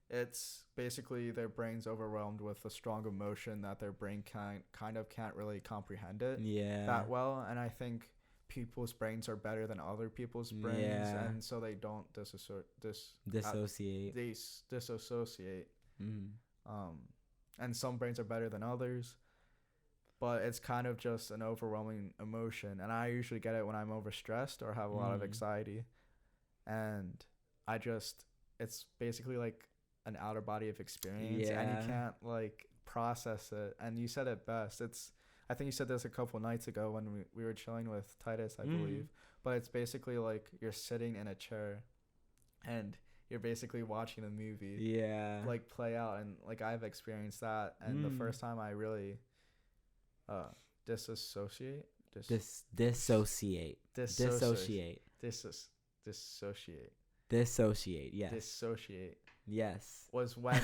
it's basically their brain's overwhelmed with a strong emotion that their brain can't really comprehend it that well. And I think people's brains are better than other people's brains, and so they don't dissociate. And some brains are better than others, but it's kind of just an overwhelming emotion, and I usually get it when I'm overstressed or have a lot of anxiety, and it's basically like an outer body of experience, and you can't like process it. And you said it best. I think you said this a couple nights ago when we were chilling with Titus, I believe, but it's basically like you're sitting in a chair and you're basically watching a movie like play out, and like I've experienced that. And the first time I really dissociate,
yes,
was when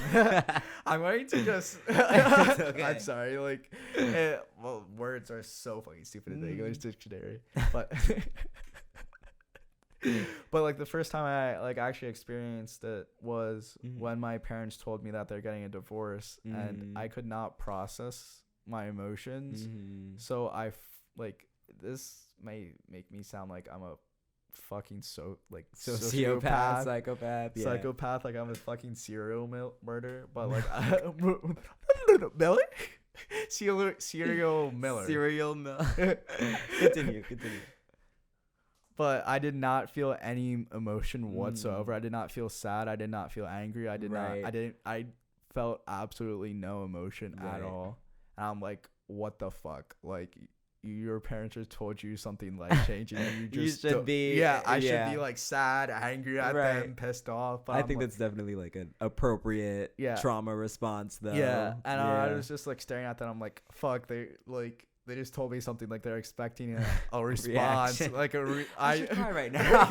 I'm going to just
okay.
I'm sorry, like words are so fucking stupid in the English dictionary, but but like the first time I like actually experienced it was when my parents told me that they're getting a divorce, and I could not process my emotions. So this may make me sound like I'm a fucking sociopath, psychopath, like I'm a fucking serial murderer, but like Miller? Serial Miller.
Continue.
But I did not feel any emotion whatsoever. I did not feel sad. I did not feel angry. I felt absolutely no emotion at all. And I'm like, what the fuck? Like, your parents just told you something life changing, and you should be. I should be like sad, angry at them, pissed off.
But I think that's definitely like an appropriate trauma response, though.
Yeah, and I was just like staring at that. I'm like, fuck, they just told me something, like they're expecting a response, like I should cry right now.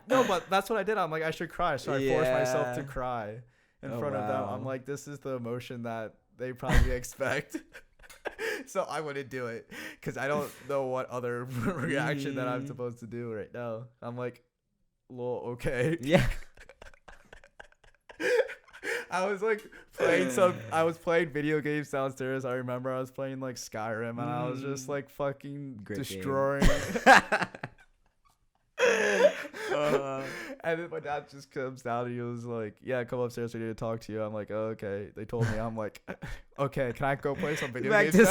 No, but that's what I did. I'm like, I should cry, so I forced myself to cry in front of them. I'm like, this is the emotion that they probably expect. So I wouldn't do it because I don't know what other reaction that I'm supposed to do right now. I'm like, lol, okay.
Yeah.
I was like I was playing video games downstairs. I remember I was playing like Skyrim, and I was just like fucking destroying. And then my dad just comes down and he was like, yeah, come upstairs, we need to talk to you. I'm like, oh, okay. They told me. I'm like, okay, can I go play some video games?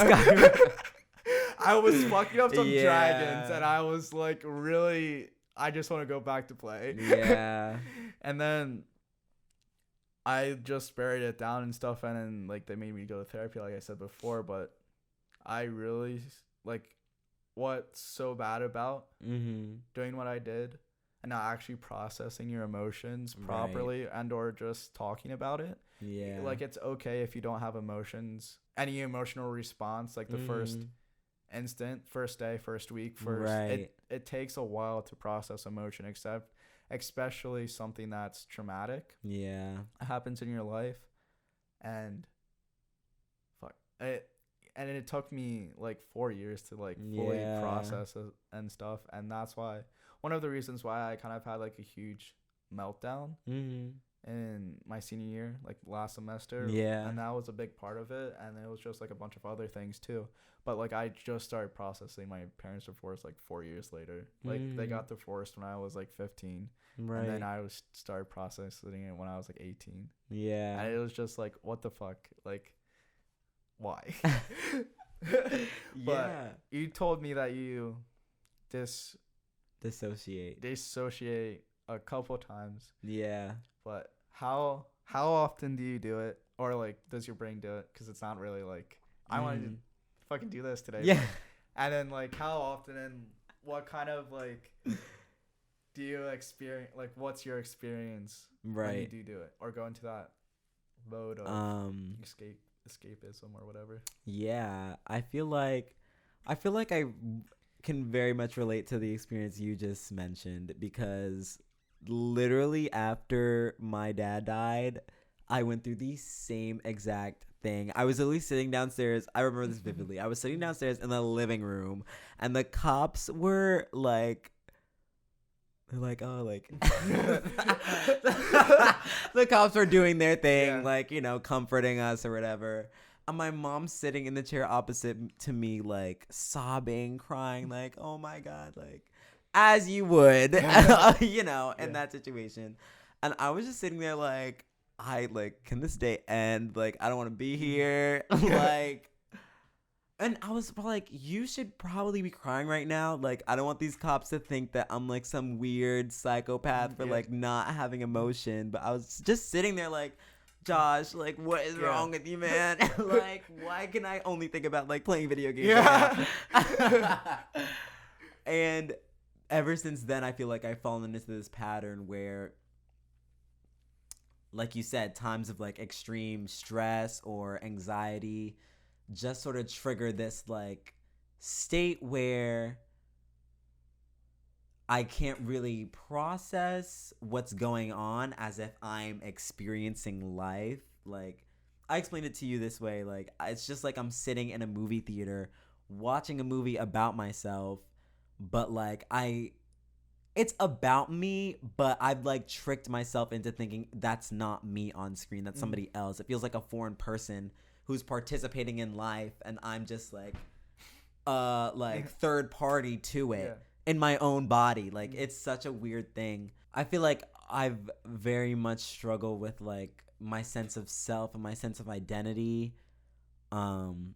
I was fucking up some dragons, and I was like, really, I just want to go back to play.
Yeah.
And then I just buried it down and stuff, and then like they made me go to therapy, like I said before. But I really like, what's so bad about doing what I did and not actually processing your emotions properly and or just talking about it. Yeah, like it's okay if you don't have emotions, any emotional response, like the first day, first week, it takes a while to process emotion, especially something that's traumatic happens in your life. And it took me like 4 years to like fully process it and stuff. And that's why one of the reasons why I kind of had like a huge meltdown in my senior year, like last semester. And that was a big part of it. And it was just like a bunch of other things too. But like I just started processing my parents' divorce like 4 years later. Like they got divorced when I was like 15. Right. And then I started processing it when I was like 18. Yeah. And it was just like, what the fuck? Like, why.
Yeah.
But you told me that you
Dissociate.
dissociate a couple times.
Yeah.
But how often do you do it, or like does your brain do it? Because it's not really like I want to fucking do this today.
Yeah.
And then like how often and what kind of like do you experience? Like what's your experience when you
Right.
do it, or go into that mode of escapism or whatever?
Yeah. I feel like I can very much relate to the experience you just mentioned, because literally after my dad died, I went through the same exact thing. I was literally sitting downstairs. I remember this vividly. I was sitting downstairs in the living room, and the cops were like, they're like, oh, like, the cops were doing their thing,
Yeah.
like, you know, comforting us or whatever. And my mom's sitting in the chair opposite to me, like, sobbing, crying, like, oh my God, like, as you would, you know, in that situation. And I was just sitting there like, can this day end? Like, I don't want to be here. Like, and I was like, you should probably be crying right now. Like, I don't want these cops to think that I'm like some weird psychopath for like not having emotion. But I was just sitting there like, Josh, like, what is wrong with you, man? Like, why can I only think about like playing video games?
Yeah.
And ever since then, I feel like I've fallen into this pattern where, like you said, times of like extreme stress or anxiety just sort of trigger this like state where I can't really process what's going on as if I'm experiencing life. Like, I explained it to you this way. Like, it's just like I'm sitting in a movie theater watching a movie about myself, but like it's about me, but I've like tricked myself into thinking that's not me on screen. That's somebody else. It feels like a foreign person who's participating in life, and I'm just like third party to it in my own body. Like, it's such a weird thing. I feel like I've very much struggled with like my sense of self and my sense of identity. And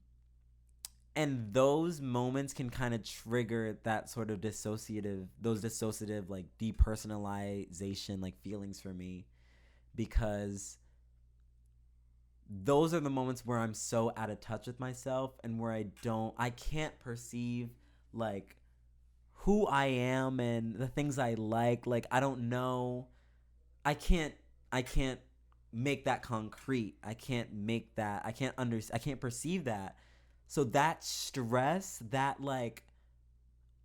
those moments can kind of trigger that sort of dissociative like depersonalization like feelings for me, because those are the moments where I'm so out of touch with myself and where I can't perceive like who I am and the things I like. Like, I don't know. I can't make that concrete. I can't perceive that. So that stress, that like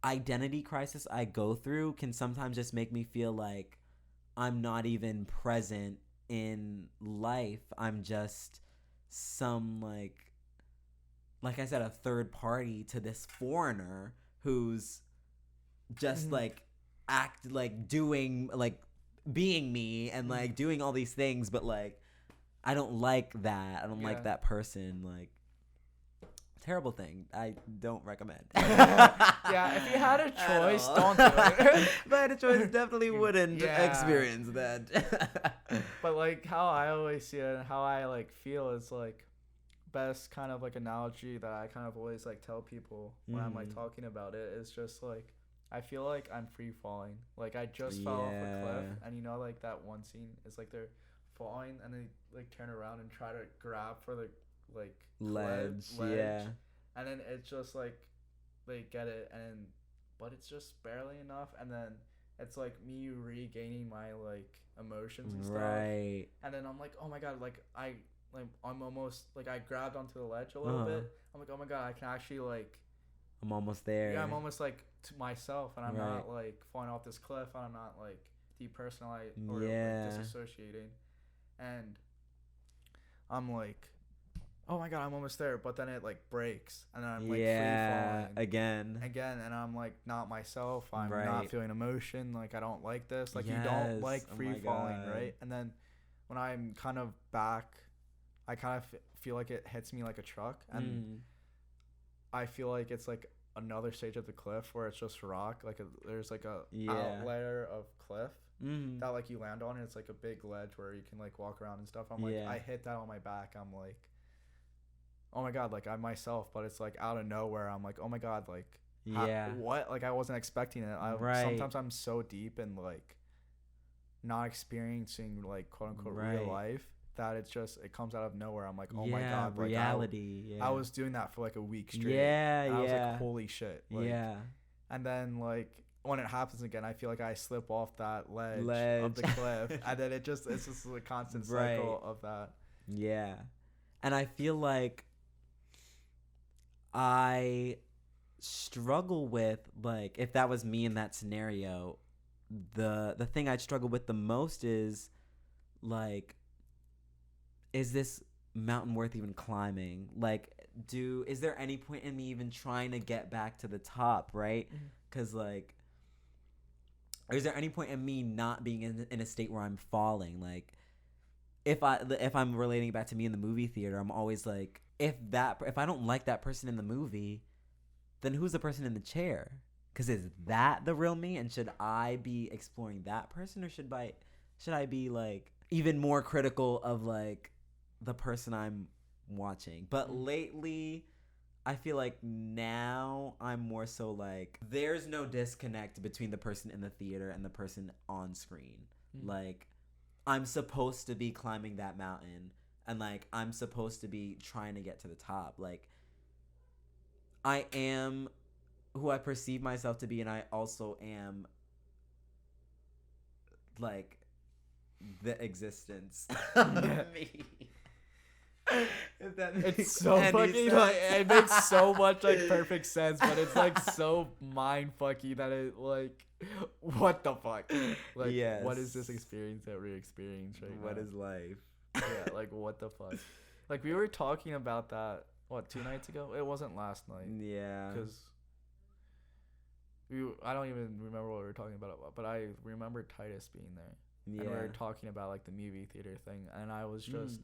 identity crisis I go through can sometimes just make me feel like I'm not even present in life. I'm just some like I said, a third party to this foreigner who's just like doing like being me and like doing all these things, but like I don't like that. I don't like that person. Like, terrible thing. I don't recommend.
Yeah, if you had a choice, don't do it.
If I had a choice, definitely wouldn't experience that.
But like how I always see it and how I like feel is like best kind of like analogy that I kind of always like tell people when I'm like talking about it is just like I feel like I'm free falling. Like I just fell off a cliff, and you know like that one scene is like they're falling and they like turn around and try to grab for the like
ledge,
and then it's just like they get it, but it's just barely enough, and then it's like me regaining my like emotions and stuff,
right?
And then I'm like, oh my God, I'm almost like I grabbed onto the ledge a little bit. I'm like, oh my God, I can actually like
I'm almost there.
Yeah, I'm almost like to myself, and I'm not like falling off this cliff, and I'm not like depersonalized or like, disassociating, and I'm like, oh my God, I'm almost there, but then it like breaks, and then I'm like free falling
again,
and I'm like not myself. I'm not feeling emotion. Like I don't like this. Like you don't like free falling, right? And then when I'm kind of back, I kind of feel like it hits me like a truck, and I feel like it's like another stage of the cliff where it's just rock. Like there's like a out layer of cliff that like you land on, and it's like a big ledge where you can like walk around and stuff. I'm like I hit that on my back. I'm like oh my god, like I'm myself, but it's like out of nowhere I'm like, oh my god, like
Yeah.
what? Like I wasn't expecting it.
Right.
Sometimes I'm so deep in like not experiencing like quote unquote
Right.
real life that it's just it comes out of nowhere. I'm like, oh
yeah,
my god, like
reality.
I was doing that for like a week straight.
Yeah,
and I was
yeah.
like, holy shit. Like,
yeah.
And then like when it happens again, I feel like I slip off that ledge. Of the
Ledge.
cliff, and then it's just a constant
Right.
cycle of that.
Yeah. And I feel like I struggle with, like, if that was me in that scenario, the thing I'd struggle with the most is, like, is this mountain worth even climbing? Like, is there any point in me even trying to get back to the top, right? Because, like, or is there any point in me not being in a state where I'm falling? Like, if I'm relating back to me in the movie theater, I'm always like, if I don't like that person in the movie, then who's the person in the chair? Because is that the real me? And should I be exploring that person, or should I be like even more critical of like the person I'm watching? But lately, I feel like now I'm more so like there's no disconnect between the person in the theater and the person on screen. Like, I'm supposed to be climbing that mountain, and like I'm supposed to be trying to get to the top. Like, I am who I perceive myself to be, and I also am like the existence of me. If that makes
It's so
any
fucking
sense.
like it makes so much like perfect sense, but it's like so mind fucky that it like what the fuck? Like
Yes.
what is this experience that we're experiencing right
What
now?
is life?
Yeah, like what the fuck? Like we were talking about that 2 nights ago? It wasn't last night.
Yeah.
Because I don't even remember what we were talking about, but I remember Titus being there.
Yeah.
And we were talking about like the movie theater thing, and I was just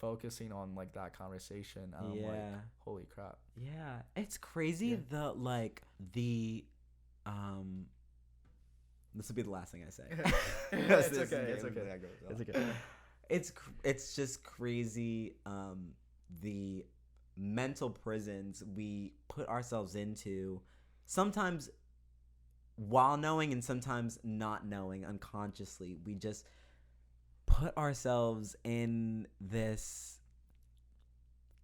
focusing on like that conversation, and I'm like, holy crap.
Yeah, it's crazy.
Yeah.
This will be the last thing I say.
It's okay. It's okay. It's okay.
It's just crazy. The mental prisons we put ourselves into, sometimes while knowing and sometimes not knowing, unconsciously. We just put ourselves in this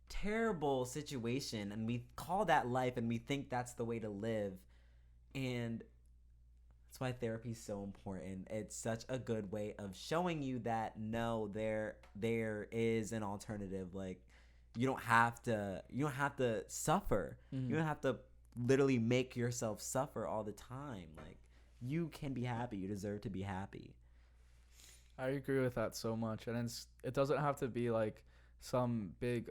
terrible situation, and we call that life, and we think that's the way to live. And that's why therapy is so important. It's such a good way of showing you that no, there is an alternative. Like, you don't have to suffer. You don't have to literally make yourself suffer all the time. Like, you can be happy. You deserve to be happy.
I agree with that so much, and it doesn't have to be like some big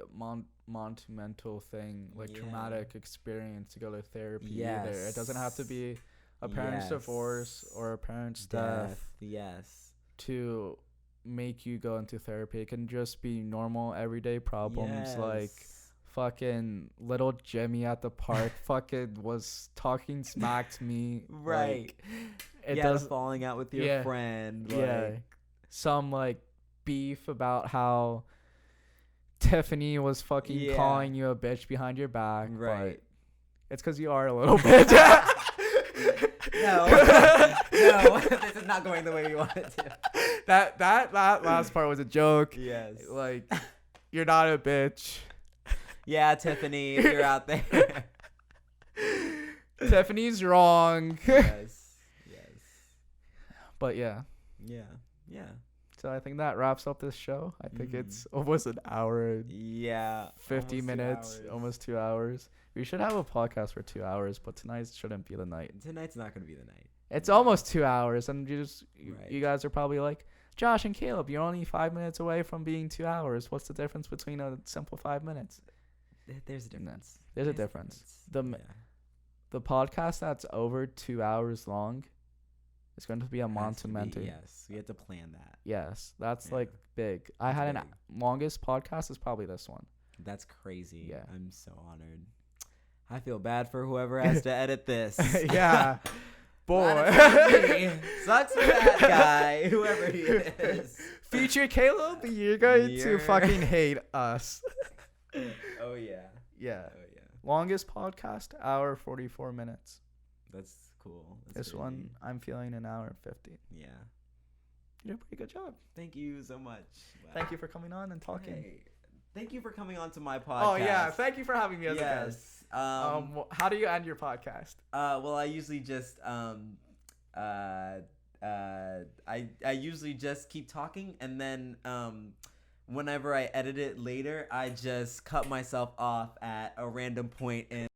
monumental thing, like traumatic experience to go to therapy either. It doesn't have to be a parent's divorce or a parent's death.
Yes.
To make you go into therapy. It can just be normal everyday problems, like fucking little Jimmy at the park fucking was talking smack to me.
Right.
Like,
does falling out with your friend. Like,
some like beef about how Tiffany was fucking calling you a bitch behind your back.
Right.
But it's because you are a little bitch.
No, this is not going the way you want it to.
That last part was a joke.
Yes.
Like, you're not a bitch.
Yeah, Tiffany, if you're out there.
Tiffany's wrong.
Yes.
But yeah. So I think that wraps up this show. I think it's almost an hour. 50 minutes, almost 2 hours. We should have a podcast for 2 hours, but tonight shouldn't be the night.
Tonight's not going to be the night.
It's almost 2 hours, and you guys are probably like, Josh and Caleb, you're only 5 minutes away from being 2 hours. What's the difference between a simple 5 minutes?
There's a difference.
There's a difference. The podcast that's over 2 hours long is going to be a monumental.
Yes, we have to plan that.
Yes, that's like big. I had an longest podcast is probably this one.
That's crazy.
Yeah.
I'm so honored. I feel bad for whoever has to edit this.
Yeah. Boy.
Sucks for that guy, whoever he is.
Future Caleb, you're going to fucking hate us.
Oh yeah.
Yeah.
Oh yeah.
Longest podcast, hour 44 minutes.
That's cool. That's
This
crazy.
one, I'm feeling an hour and 50.
Yeah.
You did a pretty good job.
Thank you so much. Wow.
Thank you for coming on and talking.
Hey, thank you for coming on to my podcast.
Oh yeah, thank you for having me as a guest.
Yes.
How do you end your podcast?
Well, I usually just I usually just keep talking, and then whenever I edit it later, I just cut myself off at a random point in.